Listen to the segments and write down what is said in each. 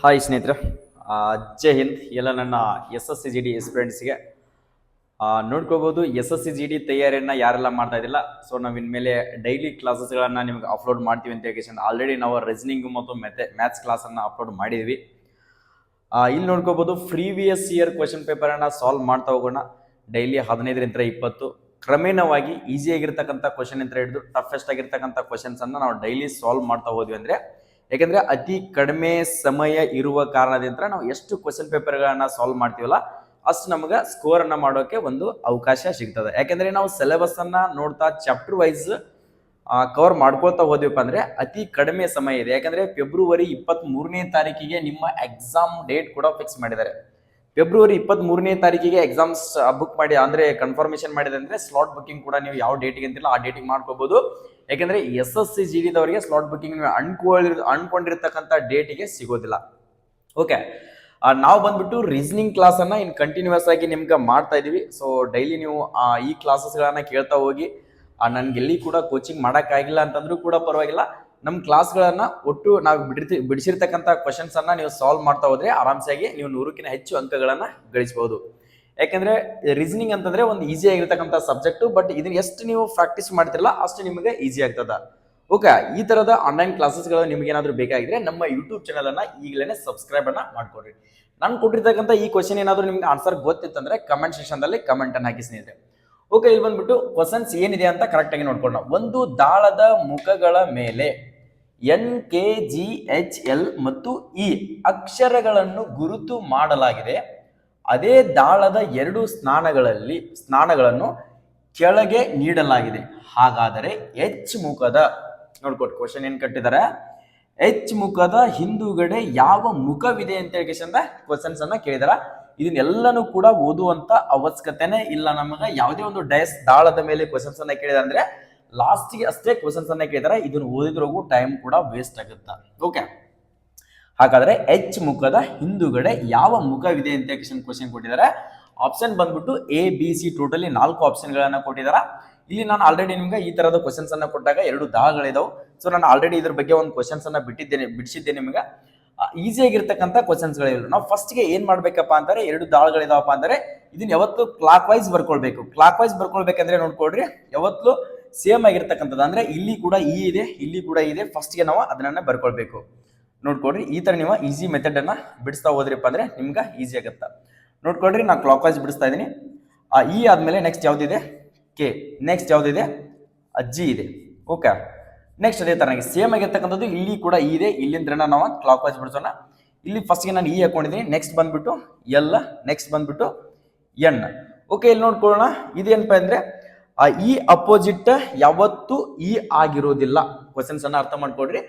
Hi ಸ್ನೇಹಿತರೆ, ಜೈ ಹಿಂದ್. ಎಲ್ಲ ನನ್ನ S S C G D ಎಸ್ಪಿರೆಂಟ್ಸ್ಗೆ ನೋಡ್ಕೋಬಹುದು. S S C G D ತಯಾರಿಯನ್ನು ಯಾರೆಲ್ಲ ಮಾಡ್ತಾ ಇದ್ದಿಲ್ಲ, ಸೊ ನಾವು ಇನ್ಮೇಲೆ ಡೈಲಿ ಕ್ಲಾಸಸ್ಗಳನ್ನು ನಿಮ್ಗೆ ಅಪ್ಲೋಡ್ ಮಾಡ್ತೀವಿ ಅಂತ ಹೇಳಿ ಆಲ್ರೆಡಿ ನಾವು ರೀಸನಿಂಗ್ ಮತ್ತು ಮ್ಯಾಥ್ಸ್ ಕ್ಲಾಸನ್ನು ಅಪ್ಲೋಡ್ ಮಾಡಿದ್ವಿ. ಇಲ್ಲಿ ನೋಡ್ಕೋಬಹುದು, ಪ್ರೀವಿಯಸ್ ಇಯರ್ ಕ್ವಶನ್ ಪೇಪರನ್ನು ಸಾಲ್ವ್ ಮಾಡ್ತಾ ಹೋಗೋಣ. ಡೈಲಿ 15ರಿಂದ 20 ಕ್ರಮೇಣವಾಗಿ ಈಸಿ ಆಗಿರ್ತಕ್ಕಂಥ ಕ್ವಶನ್ ಅಂತ ಹಿಡಿದು ಟಫೆಸ್ಟ್ ಆಗಿರ್ತಕ್ಕಂಥ ಕ್ವಶನ್ಸ್ ಅನ್ನು ನಾವು ಡೈಲಿ ಸಾಲ್ವ್ ಮಾಡ್ತಾ ಹೋದ್ವಿ ಅಂದ್ರೆ, ಯಾಕಂದ್ರೆ ಅತಿ ಕಡಿಮೆ ಸಮಯ ಇರುವ ಕಾರಣದಿಂದ ನಾವು ಎಷ್ಟು ಕ್ವಶನ್ ಪೇಪರ್ಗಳನ್ನ ಸಾಲ್ವ್ ಮಾಡ್ತೀವಲ್ಲ ಅಷ್ಟು ನಮಗೆ ಸ್ಕೋರ್ ಅನ್ನ ಮಾಡೋಕೆ ಒಂದು ಅವಕಾಶ ಸಿಗ್ತದೆ. ಯಾಕಂದ್ರೆ ನಾವು ಸಿಲೆಬಸ್ ಅನ್ನ ನೋಡ್ತಾ ಚಾಪ್ಟರ್ ವೈಸ್ ಕವರ್ ಮಾಡ್ಕೊಳ್ತಾ ಹೋದ್ವಿಪ್ಪ ಅಂದ್ರೆ ಅತಿ ಕಡಿಮೆ ಸಮಯ ಇದೆ. ಯಾಕಂದ್ರೆ ಫೆಬ್ರವರಿ 23ನೇ ತಾರೀಕಿಗೆ ನಿಮ್ಮ ಎಕ್ಸಾಮ್ ಡೇಟ್ ಕೂಡ ಫಿಕ್ಸ್ ಮಾಡಿದ್ದಾರೆ. ಫೆಬ್ರವರಿ 23ನೇ ತಾರೀಕಿಗೆ ಎಕ್ಸಾಮ್ಸ್ ಬುಕ್ ಮಾಡಿ ಅಂದ್ರೆ ಕನ್ಫರ್ಮೇಶನ್ ಮಾಡಿದೆ ಅಂದ್ರೆ ಸ್ಲಾಟ್ ಬುಕಿಂಗ್ ಕೂಡ ನೀವು ಯಾವ ಡೇಟಿಗೆ ಅಂತಿಲ್ಲ ಆ ಡೇಟಿಗೆ ಮಾಡ್ಕೋಬಹುದು. ಯಾಕಂದ್ರೆ ಎಸ್ ಎಸ್ ಸಿ ಜಿ ಡಿದವರಿಗೆ ಸ್ಲಾಟ್ ಬುಕಿಂಗ್ ನೀವು ಅನ್ಕೊಂಡಿರ್ತಕ್ಕಂಥ ಡೇಟಿಗೆ ಸಿಗೋದಿಲ್ಲ. ಓಕೆ, ನಾವು ಬಂದ್ಬಿಟ್ಟು ರೀಸನಿಂಗ್ ಕ್ಲಾಸ್ ಅನ್ನ ಇನ್ ಕಂಟಿನ್ಯೂಸ್ ಆಗಿ ನಿಮ್ಗೆ ಮಾಡ್ತಾ ಇದೀವಿ. ಸೊ ಡೈಲಿ ನೀವು ಈ ಕ್ಲಾಸಸ್ಗಳನ್ನ ಕೇಳ್ತಾ ಹೋಗಿ. ನನ್ಗೆ ಎಲ್ಲಿ ಕೂಡ ಕೋಚಿಂಗ್ ಮಾಡೋಕ್ಕಾಗಿಲ್ಲ ಅಂತಂದ್ರೂ ಕೂಡ ಪರವಾಗಿಲ್ಲ, ನಮ್ಮ ಕ್ಲಾಸ್ಗಳನ್ನ ಒಟ್ಟು ನಾವು ಬಿಡಿಸಿರ್ತಕ್ಕಂಥ ಕ್ವಶನ್ಸ್ ಅನ್ನ ನೀವು ಸಾಲ್ವ್ ಮಾಡ್ತಾ ಹೋದ್ರೆ ಆರಾಮ್ಸಾಗಿ ನೀವು 100ಕ್ಕಿಂತ ಹೆಚ್ಚು ಅಂಕಗಳನ್ನ ಗಳಿಸಬಹುದು. ಯಾಕಂದ್ರೆ ರೀಸನಿಂಗ್ ಅಂತಂದ್ರೆ ಒಂದು ಈಸಿ ಆಗಿರ್ತಕ್ಕಂಥ ಸಬ್ಜೆಕ್ಟ್, ಬಟ್ ಇದನ್ನ ಎಷ್ಟು ನೀವು ಪ್ರಾಕ್ಟೀಸ್ ಮಾಡ್ತಿರಲ್ಲ ಅಷ್ಟು ನಿಮಗೆ ಈಸಿ ಆಗ್ತದ. ಓಕೆ, ಈ ತರದ ಆನ್ಲೈನ್ ಕ್ಲಾಸಸ್ಗಳು ನಿಮ್ಗೆ ಏನಾದ್ರು ಬೇಕಾಗಿದ್ರೆ ನಮ್ಮ ಯೂಟ್ಯೂಬ್ ಚಾನಲ್ ಅನ್ನ ಈಗಲೇ ಸಬ್ಸ್ಕ್ರೈಬ್ ಅನ್ನ ಮಾಡ್ಕೊಡ್ರಿ. ನಾನು ಕೊಟ್ಟಿರ್ತಕ್ಕಂಥ ಈ ಕ್ವಶನ್ ಏನಾದ್ರು ನಿಮ್ಗೆ ಆನ್ಸರ್ ಗೊತ್ತಿತ್ತಂದ್ರೆ ಕಮೆಂಟ್ ಸೆಕ್ಷನ್ ದಲ್ಲಿ ಕಮೆಂಟ್ ಅನ್ನ ಹಾಕಿ ಸ್ನೇಹಿತರೆ. ಓಕೆ, ಇಲ್ಲಿ ಬಂದ್ಬಿಟ್ಟು ಕ್ವಶನ್ಸ್ ಏನಿದೆ ಅಂತ ಕರೆಕ್ಟ್ ಆಗಿ ನೋಡ್ಕೊಂಡು, ಒಂದು ದಾಳದ ಮುಖಗಳ ಮೇಲೆ NKGHL ಮತ್ತು E ಅಕ್ಷರಗಳನ್ನು ಗುರುತು ಮಾಡಲಾಗಿದೆ. ಅದೇ ದಾಳದ 2 ಸ್ನಾನಗಳನ್ನು ಕೆಳಗೆ ನೀಡಲಾಗಿದೆ. ಹಾಗಾದರೆ H ಮುಖದ ನೋಡ್ಕೊಟ್ಟು ಕ್ವಶನ್ ಏನ್ ಕಟ್ಟಿದ್ದಾರೆ, H ಮುಖದ ಹಿಂದುಗಡೆ ಯಾವ ಮುಖವಿದೆ ಅಂತ ಹೇಳಿ ಕ್ವಶನ್ಸ್ ಅನ್ನ ಕೇಳಿದಾರ. ಇದನ್ನೆಲ್ಲನೂ ಕೂಡ ಓದುವಂತ ಅವಶ್ಯಕತೆನೇ ಇಲ್ಲ ನಮಗೆ. ಯಾವುದೇ ಒಂದು ದಾಳದ ಮೇಲೆ ಕ್ವಶನ್ಸ್ ಅನ್ನ ಕೇಳಿದ ಅಂದ್ರೆ ಲಾಸ್ಟ್ಗೆ ಅಷ್ಟೇ ಕ್ವಶನ್ಸ್ ಅನ್ನ ಕೇಳಿದಾರೆ. ಇದನ್ನು ಓದಿದ್ರೂ ಟೈಮ್ ಕೂಡ ವೇಸ್ಟ್ ಆಗುತ್ತಾ. ಓಕೆ, ಹಾಗಾದ್ರೆ H ಮುಖದ ಹಿಂದುಗಡೆ ಯಾವ ಮುಖವಿದೆ ಅಂತ ಕ್ವಶನ್ ಕೊಟ್ಟಿದ್ದಾರೆ. ಆಪ್ಷನ್ ಬಂದ್ಬಿಟ್ಟು ABC, ಟೋಟಲಿ 4 ಆಪ್ಷನ್ಗಳನ್ನ ಕೊಟ್ಟಿದ್ದಾರೆ. ಇಲ್ಲಿ ನಾನು ಆಲ್ರೆಡಿ ನಿಮ್ಗೆ ಈ ತರದ ಕ್ವಶನ್ಸ್ ಅನ್ನ ಕೊಟ್ಟಾಗ 2 ದಾಳಗಳಿದಾವೆ. ಸೊ ನಾನು ಆಲ್ರೆಡಿ ಇದ್ರ ಬಗ್ಗೆ ಒಂದು ಕ್ವಶನ್ಸ್ ಅನ್ನ ಬಿಡಿಸಿದ್ದೆ ನಿಮ್ಗೆ. ಈಸಿ ಆಗಿರ್ತಕ್ಕಂಥ ಕ್ವಶನ್ಸ್ಗಳಿಲ್ಲ. ನಾವು ಫಸ್ಟ್ ಗೆ ಏನ್ ಮಾಡ್ಬೇಕಪ್ಪ ಅಂತಾರೆ, 2 ದಾಳಗಳಿದಾವಪ್ಪ ಅಂದ್ರೆ ಇದನ್ನ ಯಾವತ್ತು ಕ್ಲಾಕ್ ವೈಸ್ ಬರ್ಕೊಳ್ಬೇಕು. ಕ್ಲಾಕ್ ವೈಸ್ ಬರ್ಕೊಳ್ಬೇಕಂದ್ರೆ ನೋಡ್ಕೊಳ್ರಿ, ಯಾವತ್ತು ಸೇಮ್ ಆಗಿರ್ತಕ್ಕಂಥದ್ದು ಅಂದ್ರೆ ಇಲ್ಲಿ ಕೂಡ ಇ ಇದೆ, ಇಲ್ಲಿ ಕೂಡ ಇದೆ. ಫಸ್ಟ್ ಗೆ ನಾವು ಅದನ್ನ ಬರ್ಕೊಳ್ಬೇಕು. ನೋಡ್ಕೊಡ್ರಿ, ಈ ತರ ನೀವು ಈಸಿ ಮೆಥಡ್ ಅನ್ನ ಬಿಡಿಸ್ತಾ ಹೋದ್ರಿಪ್ಪ ಅಂದ್ರೆ ನಿಮ್ಗೆ ಈಸಿ ಆಗುತ್ತ. ನೋಡ್ಕೊಳ್ರಿ, ನಾನು ಕ್ಲಾಕ್ ವೈಸ್ ಬಿಡಿಸ್ತಾ ಇದೀನಿ. ಇ ಆದ್ಮೇಲೆ ನೆಕ್ಸ್ಟ್ ಯಾವ್ದಿದೆ ಕೆ, ನೆಕ್ಸ್ಟ್ ಯಾವ್ದಿದೆ G ಇದೆ. ಓಕೆ, ನೆಕ್ಸ್ಟ್ ಅದೇ ತರನಾಗಿ ಸೇಮ್ ಆಗಿರ್ತಕ್ಕಂಥದ್ದು ಇಲ್ಲಿ ಕೂಡ ಇ ಇದೆ. ಇಲ್ಲಿಂದ ನಾವು ಕ್ಲಾಕ್ ವೈಸ್ ಬಿಡಿಸೋಣ. ಇಲ್ಲಿ ಫಸ್ಟ್ ಗೆ ನಾನು ಇ ಹಾಕೊಂಡಿದ್ದೀನಿ, ನೆಕ್ಸ್ಟ್ ಬಂದ್ಬಿಟ್ಟು ಎಲ್, ನೆಕ್ಸ್ಟ್ ಬಂದ್ಬಿಟ್ಟು ಎನ್. ಓಕೆ, ಇಲ್ಲಿ ನೋಡ್ಕೊಳ್ಳೋಣ. ಇದೇನಪ್ಪ ಅಂದ್ರೆ ಈ ಅಪೋಸಿಟ್ ಯಾವತ್ತು ಇ ಆಗಿರೋದಿಲ್ಲ. ಕ್ವಶನ್ಸ್ ಅನ್ನ ಅರ್ಥ ಮಾಡ್ಕೊಡ್ರಿ.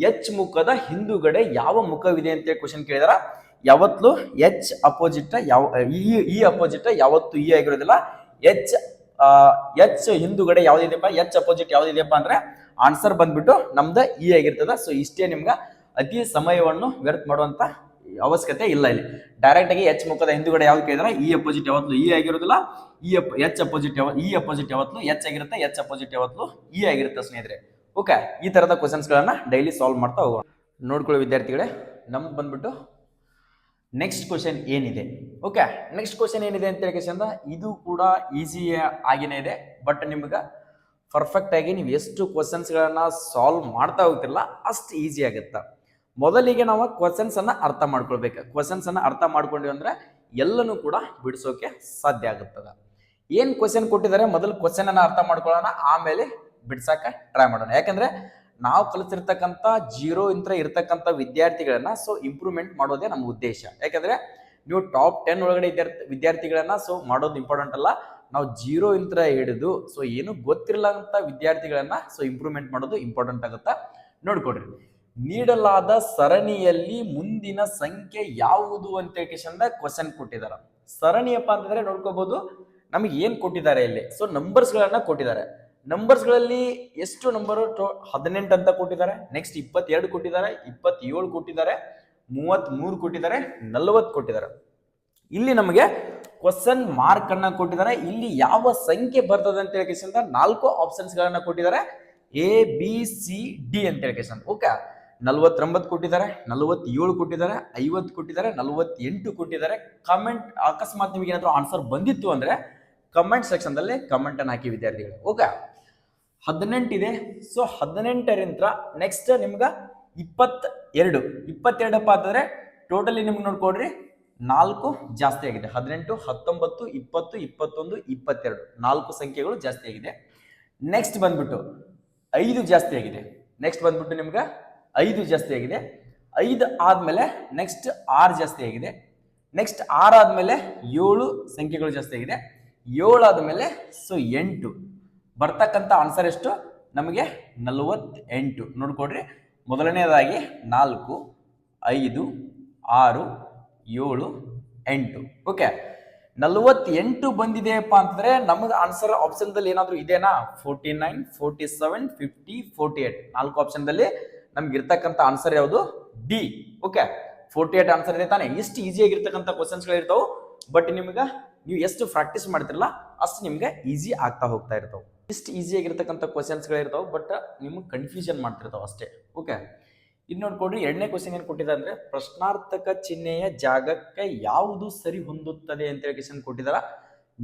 H ಮುಖದ ಹಿಂದುಗಡೆ ಯಾವ ಮುಖವಿದೆ ಅಂತ ಕ್ವಶನ್ ಕೇಳಿದಾರ. ಯಾವತ್ತು H ಅಪೋಸಿಟ್ ಈ ಅಪೋಸಿಟ್ ಯಾವತ್ತು ಇ ಆಗಿರೋದಿಲ್ಲ. H ಹಿಂದುಗಡೆ ಯಾವ್ದಿದೆಯಪ್ಪ, H ಅಪೋಸಿಟ್ ಯಾವ್ದಿದೆಯಪ್ಪ ಅಂದ್ರೆ ಆನ್ಸರ್ ಬಂದ್ಬಿಟ್ಟು ನಮ್ದು ಇ ಆಗಿರ್ತದ. ಸೊ ಇಷ್ಟೇ, ನಿಮ್ಗೆ ಅತಿ ಸಮಯವನ್ನು ವ್ಯರ್ಥ ಮಾಡುವಂತ ಅವಶ್ಯಕತೆ ಇಲ್ಲ. ಇಲ್ಲಿ ಡೈರೆಕ್ಟ್ ಆಗಿ H ಮುಖದ ಹಿಂದುಗಡೆ ಯಾವ್ದು ಕೇಳಿದ್ರೆ ಇ ಅಪೋಸಿಟ್ ಯಾವತ್ತು ಇ ಆಗಿರೋದಿಲ್ಲ. H ಅಪೋಸಿಟ್ ಇ ಅಪೋಸಿಟ್ ಯಾವತ್ತು H ಆಗಿರುತ್ತೆ, H ಅಪೋಸಿಟ್ ಯಾವತ್ತು ಇ ಆಗಿರುತ್ತೆ ಸ್ನೇಹಿತರೆ. ಓಕೆ, ಈ ತರದ ಕ್ವಶನ್ಸ್ ಗಳನ್ನ ಡೈಲಿ ಸಾಲ್ವ್ ಮಾಡ್ತಾ ಹೋಗೋಣ. ನೋಡ್ಕೊಳ್ಳಿ ವಿದ್ಯಾರ್ಥಿಗಳೇ, ನಮ್ಗೆ ಬಂದ್ಬಿಟ್ಟು ನೆಕ್ಸ್ಟ್ ಕ್ವಶನ್ ಏನಿದೆ. ಓಕೆ, ನೆಕ್ಸ್ಟ್ ಕ್ವಶನ್ ಏನಿದೆ ಅಂತ ಹೇಳಿ ಇದು ಕೂಡ ಈಸಿ ಆಗಿನೇ ಇದೆ. ಬಟ್ ನಿಮ್ಗೆ ಪರ್ಫೆಕ್ಟ್ ಆಗಿ ನೀವು ಎಷ್ಟು ಕ್ವಶನ್ಸ್ ಗಳನ್ನ ಸಾಲ್ವ್ ಮಾಡ್ತಾ ಹೋಗ್ತಿರಲ್ಲ ಅಷ್ಟು ಈಸಿ ಆಗುತ್ತ. ಮೊದಲಿಗೆ ನಾವು ಕ್ವಶನ್ಸ್ ಅನ್ನ ಅರ್ಥ ಮಾಡ್ಕೊಳ್ಬೇಕು. ಕ್ವಶನ್ಸ್ ಅನ್ನ ಅರ್ಥ ಮಾಡ್ಕೊಂಡ್ವಿ ಅಂದ್ರೆ ಎಲ್ಲನೂ ಕೂಡ ಬಿಡಿಸೋಕೆ ಸಾಧ್ಯ ಆಗುತ್ತದ. ಏನ್ ಕ್ವಶನ್ ಕೊಟ್ಟಿದ್ದಾರೆ, ಮೊದಲು ಕ್ವಶನ್ ಅನ್ನ ಅರ್ಥ ಮಾಡ್ಕೊಳ್ಳೋಣ, ಆಮೇಲೆ ಬಿಡ್ಸಕ ಟ್ರೈ ಮಾಡೋಣ. ಯಾಕಂದ್ರೆ ನಾವು ಕಲಿತಿರ್ತಕ್ಕಂಥ 0 ಇಂತ ಇರ್ತಕ್ಕಂಥ ವಿದ್ಯಾರ್ಥಿಗಳನ್ನ ಸೊ ಇಂಪ್ರೂವ್ಮೆಂಟ್ ಮಾಡೋದೇ ನಮ್ಮ ಉದ್ದೇಶ. ಯಾಕಂದ್ರೆ ನೀವು ಟಾಪ್ 10 ಒಳಗಡೆ ವಿದ್ಯಾರ್ಥಿಗಳನ್ನ ಸೊ ಮಾಡೋದು ಇಂಪಾರ್ಟೆಂಟ್ ಅಲ್ಲ. ನಾವು 0 ಇಂತ ಹಿಡಿದು ಸೊ ಏನು ಗೊತ್ತಿರಲಾರಂತ ವಿದ್ಯಾರ್ಥಿಗಳನ್ನ ಸೊ ಇಂಪ್ರೂವ್ಮೆಂಟ್ ಮಾಡೋದು ಇಂಪಾರ್ಟೆಂಟ್ ಆಗುತ್ತಾ. ನೋಡ್ಕೊಡ್ರಿ, ನೀಡಲಾದ ಸರಣಿಯಲ್ಲಿ ಮುಂದಿನ ಸಂಖ್ಯೆ ಯಾವುದು ಅಂತ ಕ್ವಶನ್ ಕೊಟ್ಟಿದ್ದಾರೆ. ಸರಣಿಯಪ್ಪ ಅಂತಂದ್ರೆ ನೋಡ್ಕೋಬಹುದು, ನಮಗೆ ಏನ್ ಕೊಟ್ಟಿದ್ದಾರೆ ಇಲ್ಲಿ. ಸೊ ನಂಬರ್ಸ್ ಗಳನ್ನ ಕೊಟ್ಟಿದ್ದಾರೆ. ನಂಬರ್ಸ್ ಗಳಲ್ಲಿ ಎಷ್ಟು ನಂಬರ್ 18 ಅಂತ ಕೊಟ್ಟಿದ್ದಾರೆ. ನೆಕ್ಸ್ಟ್ 22 ಕೊಟ್ಟಿದ್ದಾರೆ, 27 ಕೊಟ್ಟಿದ್ದಾರೆ, 33 ಕೊಟ್ಟಿದ್ದಾರೆ, 40 ಕೊಟ್ಟಿದ್ದಾರೆ. ಇಲ್ಲಿ ನಮಗೆ ಕ್ವಶನ್ ಮಾರ್ಕ್ ಅನ್ನ ಕೊಟ್ಟಿದ್ದಾರೆ. ಇಲ್ಲಿ ಯಾವ ಸಂಖ್ಯೆ ಬರ್ತದೆ ಅಂತ ಹೇಳಿ 4 ಆಪ್ಷನ್ಸ್ ಗಳನ್ನ ಕೊಟ್ಟಿದ್ದಾರೆ, A B C D ಅಂತ ಹೇಳಿ. ಓಕೆ, 49 ಕೊಟ್ಟಿದ್ದಾರೆ, 47 ಕೊಟ್ಟಿದ್ದಾರೆ, 50 ಕೊಟ್ಟಿದ್ದಾರೆ, 48 ಕೊಟ್ಟಿದ್ದಾರೆ. ಕಮೆಂಟ್ ಅಕಸ್ಮಾತ್ ನಿಮಗೆ ಏನಾದರೂ ಆನ್ಸರ್ ಬಂದಿತ್ತು ಅಂದ್ರೆ ಕಮೆಂಟ್ ಸೆಕ್ಷನ್ದಲ್ಲಿ ಕಮೆಂಟ್ ಅನ್ನು ಹಾಕಿ ವಿದ್ಯಾರ್ಥಿಗಳು. ಓಕೆ, 18 ಇದೆ. ಸೊ 18ರಿಂದ ನೆಕ್ಸ್ಟ್ ನಿಮ್ಗೆ 22 ಅಂತಂದ್ರೆ ಟೋಟಲಿ ನಿಮ್ಗೆ ನೋಡ್ಕೊಡ್ರಿ 4 ಜಾಸ್ತಿ ಆಗಿದೆ. 18, 19, 20, 21, 22 4 ಸಂಖ್ಯೆಗಳು ಜಾಸ್ತಿ ಆಗಿದೆ. ನೆಕ್ಸ್ಟ್ ಬಂದ್ಬಿಟ್ಟು 5 ಜಾಸ್ತಿ ಆಗಿದೆ. ನೆಕ್ಸ್ಟ್ ಬಂದ್ಬಿಟ್ಟು ನಿಮ್ಗೆ 5 ಜಾಸ್ತಿ ಆಗಿದೆ. 5 ಆದ್ಮೇಲೆ ನೆಕ್ಸ್ಟ್ 6 ಜಾಸ್ತಿ ಆಗಿದೆ. ನೆಕ್ಸ್ಟ್ 6 ಆದ್ಮೇಲೆ 7 ಸಂಖ್ಯೆಗಳು ಜಾಸ್ತಿ ಆಗಿದೆ. 7 ಆದ್ಮೇಲೆ 8 ಬರ್ತಕ್ಕಂಥ ಆನ್ಸರ್ ಎಷ್ಟು ನಮಗೆ 48. ನೋಡ್ಕೊಡ್ರಿ, ಮೊದಲನೇದಾಗಿ 4, 5, 6, 7, 8. ಓಕೆ, 48 ಬಂದಿದೆಯಪ್ಪ ಅಂತಂದ್ರೆ ನಮಗೆ ಆನ್ಸರ್ ಆಪ್ಷನ್ ದಲ್ಲಿ ಏನಾದ್ರು ಇದೆನಾ? 49, 47, 50, 48 4 ಆಪ್ಷನ್ ದಲ್ಲಿ ನಮ್ಗೆ ಇರ್ತಕ್ಕಂಥ ಆನ್ಸರ್ ಯಾವುದು? ಡಿ. ಓಕೆ, 48 ಆನ್ಸರ್ ಇದೆ ತಾನೆ. ಇಷ್ಟು ಈಸಿ ಆಗಿರ್ತಕ್ಕಂಥ ಕ್ವಶನ್ಸ್ ಗಳು ಇರ್ತಾವೆ. ಬಟ್ ನಿಮ್ಗೆ ನೀವು ಎಷ್ಟು ಪ್ರಾಕ್ಟೀಸ್ ಮಾಡ್ತಿರಲ್ಲ ಅಷ್ಟು ನಿಮ್ಗೆ ಈಸಿ ಆಗ್ತಾ ಹೋಗ್ತಾ ಇರ್ತಾವೆ. ಇಷ್ಟು ಈಸಿ ಆಗಿರ್ತಕ್ಕಂಥ ಕ್ವಶನ್ಸ್ ಗಳು ಇರ್ತಾವೆ, ಬಟ್ ನಿಮ್ಗೆ ಕನ್ಫ್ಯೂಷನ್ ಮಾಡ್ತಿರ್ತಾವೆ ಅಷ್ಟೇ. ಓಕೆ, ಇನ್ನು ನೋಡ್ಕೊಡ್ರಿ, ಎರಡನೇ ಕ್ವಶನ್ ಏನ್ ಕೊಟ್ಟಿದ್ದಾರೆ ಅಂದ್ರೆ ಪ್ರಶ್ನಾರ್ಥಕ ಚಿಹ್ನೆಯ ಜಾಗಕ್ಕೆ ಯಾವುದು ಸರಿ ಹೊಂದುತ್ತದೆ ಅಂತ ಹೇಳಿ ಕ್ವಶನ್ ಕೊಟ್ಟಿದಾರ.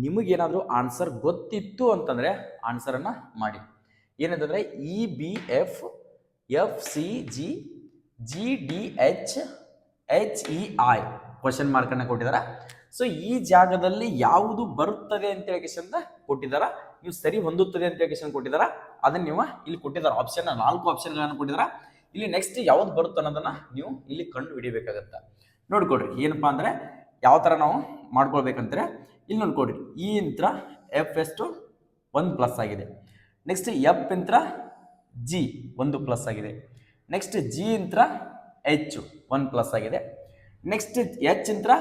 ನಿಮಗೇನಾದ್ರೂ ಆನ್ಸರ್ ಗೊತ್ತಿತ್ತು ಅಂತಂದ್ರೆ ಆನ್ಸರ್ ಅನ್ನ ಮಾಡಿ. ಏನಂತಂದ್ರೆ EBF FCG GDH HEI question mark ಅನ್ನ ಕೊಟ್ಟಿದಾರ. ಸೊ ಈ ಜಾಗದಲ್ಲಿ ಯಾವುದು ಬರುತ್ತದೆ ಅಂತ ಹೇಳಿ ಕ್ವಶನ್ ಕೊಟ್ಟಿದಾರ. ನೀವು ಸರಿ ಹೊಂದುತ್ತದೆ ಅಂತ ಹೇಳಿ ಕ್ವಶನ್ ಕೊಟ್ಟಿದಾರ. ಅದನ್ನ ನೀವು ಇಲ್ಲಿ ಕೊಟ್ಟಿದಾರ ಆಪ್ಷನ್ 4 ಆಪ್ಷನ್ಗಳನ್ನು ಕೊಟ್ಟಿದಾರ. ಇಲ್ಲಿ ನೆಕ್ಸ್ಟ್ ಯಾವ್ದು ಬರುತ್ತೆ ಅನ್ನೋದನ್ನ ನೀವು ಇಲ್ಲಿ ಕಂಡು ಹಿಡಿಬೇಕಾಗತ್ತ. ನೋಡ್ಕೊಡ್ರಿ, ಏನಪ್ಪಾ ಅಂದ್ರೆ ಯಾವ ತರ ನಾವು ಮಾಡ್ಕೊಳ್ಬೇಕಂದ್ರೆ ಇಲ್ಲಿ ನೋಡ್ಕೊಡ್ರಿ, ಇ ಇಂತ್ರ ಎಫ್ ಎಷ್ಟು 1 ಪ್ಲಸ್ ಆಗಿದೆ. Next F into G 1 plus ಆಗಿದೆ. Next G into H 1 plus ಆಗಿದೆ. ನೆಕ್ಸ್ಟ್ ಎಚ್ ಇಂತ್ರ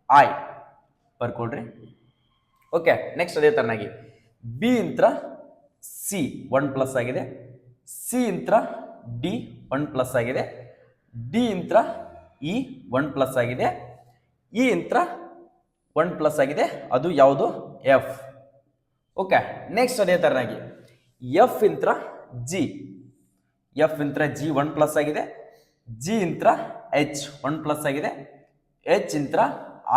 ಐ ಬರ್ಕೊಡ್ರಿ. ಓಕೆ, ನೆಕ್ಸ್ಟ್ ಅದೇ ತರನಾಗಿ ಬಿ ಇಂತ್ರ ಸಿ 1 ಪ್ಲಸ್ ಆಗಿದೆ. ಸಿ ಇಂತ್ರ ಡಿ 1 ಪ್ಲಸ್ ಆಗಿದೆ. ಡಿ ಇಂತ್ರ ಇ 1 ಪ್ಲಸ್ ಆಗಿದೆ. ಇ ಇಂತ್ರ 1 ಪ್ಲಸ್ ಆಗಿದೆ. ಅದು ಯಾವುದು? ಎಫ್. ಓಕೆ, ನೆಕ್ಸ್ಟ್ ಅದೇ ತರನಾಗಿ ಎಫ್ ಇಂತ್ರ ಜಿ 1 ಪ್ಲಸ್ ಆಗಿದೆ. ಜಿ ಇಂತ್ರ ಎಚ್ 1 ಪ್ಲಸ್ ಆಗಿದೆ. ಎಚ್ ಇಂತ್ರ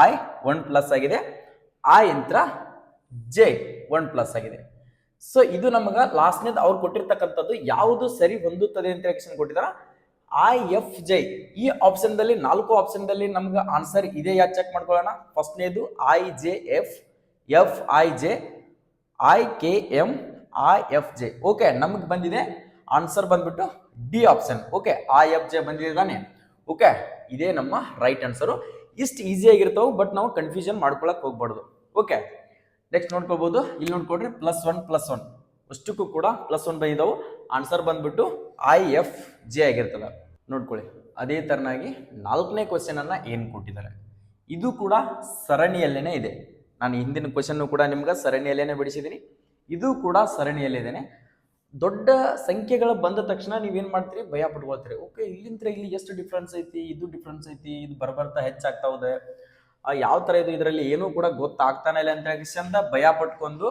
ಐ 1 ಪ್ಲಸ್ ಆಗಿದೆ. ಐ ಇಂತ್ರ ಜೆ 1 ಪ್ಲಸ್ ಆಗಿದೆ. ಸೊ ಇದು ನಮಗ ಲಾಸ್ಟ್ನೇದು ಅವ್ರು ಕೊಟ್ಟಿರ್ತಕ್ಕಂಥದ್ದು ಯಾವುದು ಸರಿ ಹೊಂದುತ್ತದೆ ಅಂತ ಕ್ವಶನ್ ಕೊಟ್ಟಿದಾರ. IFJ ಈ ಆಪ್ಷನ್ ದಲ್ಲಿ 4 ಆಪ್ಷನ್ ದಲ್ಲಿ ನಮ್ಗೆ ಆನ್ಸರ್ ಇದೆ. ಯಾ ಚೆಕ್ ಮಾಡ್ಕೊಳ್ಳೋಣ. ಫಸ್ಟ್ನೇದು IJF FIJ IKM IFJ. Okay, ನಮಗೆ ಬಂದಿದೆ ಆನ್ಸರ್ ಬಂದ್ಬಿಟ್ಟು ಡಿ ಆಪ್ಷನ್. ಓಕೆ, IFJ ಬಂದಿದೆ ತಾನೆ. ಓಕೆ, ಇದೇ ನಮ್ಮ ರೈಟ್ ಆನ್ಸರು. ಇಷ್ಟು ಈಸಿ ಆಗಿರ್ತಾವೆ, ಬಟ್ ನಾವು ಕನ್ಫ್ಯೂಷನ್ ಮಾಡ್ಕೊಳಕ್ ಹೋಗ್ಬಾರ್ದು. ಓಕೆ, ನೆಕ್ಸ್ಟ್ ನೋಡ್ಕೋಬಹುದು. ಇಲ್ಲಿ ನೋಡ್ಕೊಡ್ರಿ, +1 ಅಷ್ಟಕ್ಕೂ ಕೂಡ +1 ಬಂದಿದ್ದಾವು. ಆನ್ಸರ್ ಬಂದ್ಬಿಟ್ಟು IFJ ಆಗಿರ್ತದ. ನೋಡ್ಕೊಳ್ಳಿ, ಅದೇ ತರನಾಗಿ 4ನೇ ಕ್ವಶನ್ ಅನ್ನ ಏನ್ ಕೊಟ್ಟಿದ್ದಾರೆ ಇದು ಕೂಡ ಸರಣಿಯಲ್ಲೇನೆ ಇದೆ. ನಾನು ಹಿಂದಿನ ಕ್ವಶನ್ ಕೂಡ ನಿಮ್ಗೆ ಸರಣಿಯಲ್ಲೇನೆ ಬಿಡಿಸಿದ್ದೀನಿ. ಇದು ಕೂಡ ಸರಣಿಯಲ್ಲಿದ್ದೇನೆ. ದೊಡ್ಡ ಸಂಖ್ಯೆಗಳು ಬಂದ ತಕ್ಷಣ ನೀವೇನ್ ಮಾಡ್ತೀರಿ? ಭಯ ಪಟ್ಕೊಳ್ತೀರಿ. ಓಕೆ, ಇಲ್ಲಿಂದ ಇಲ್ಲಿ ಎಷ್ಟು ಡಿಫ್ರೆನ್ಸ್ ಐತಿ, ಇದು ಡಿಫ್ರೆನ್ಸ್ ಐತಿ, ಇದು ಬರ್ಬರ್ತಾ ಹೆಚ್ಚಾಗ್ತಾ ಹೋದೆ, ಯಾವ ತರ ಇದು, ಇದರಲ್ಲಿ ಏನೂ ಕೂಡ ಗೊತ್ತಾಗ್ತಾನೆ ಇಲ್ಲ ಅಂತ ಚಂದ ಭಯ ಪಟ್ಕೊಂಡು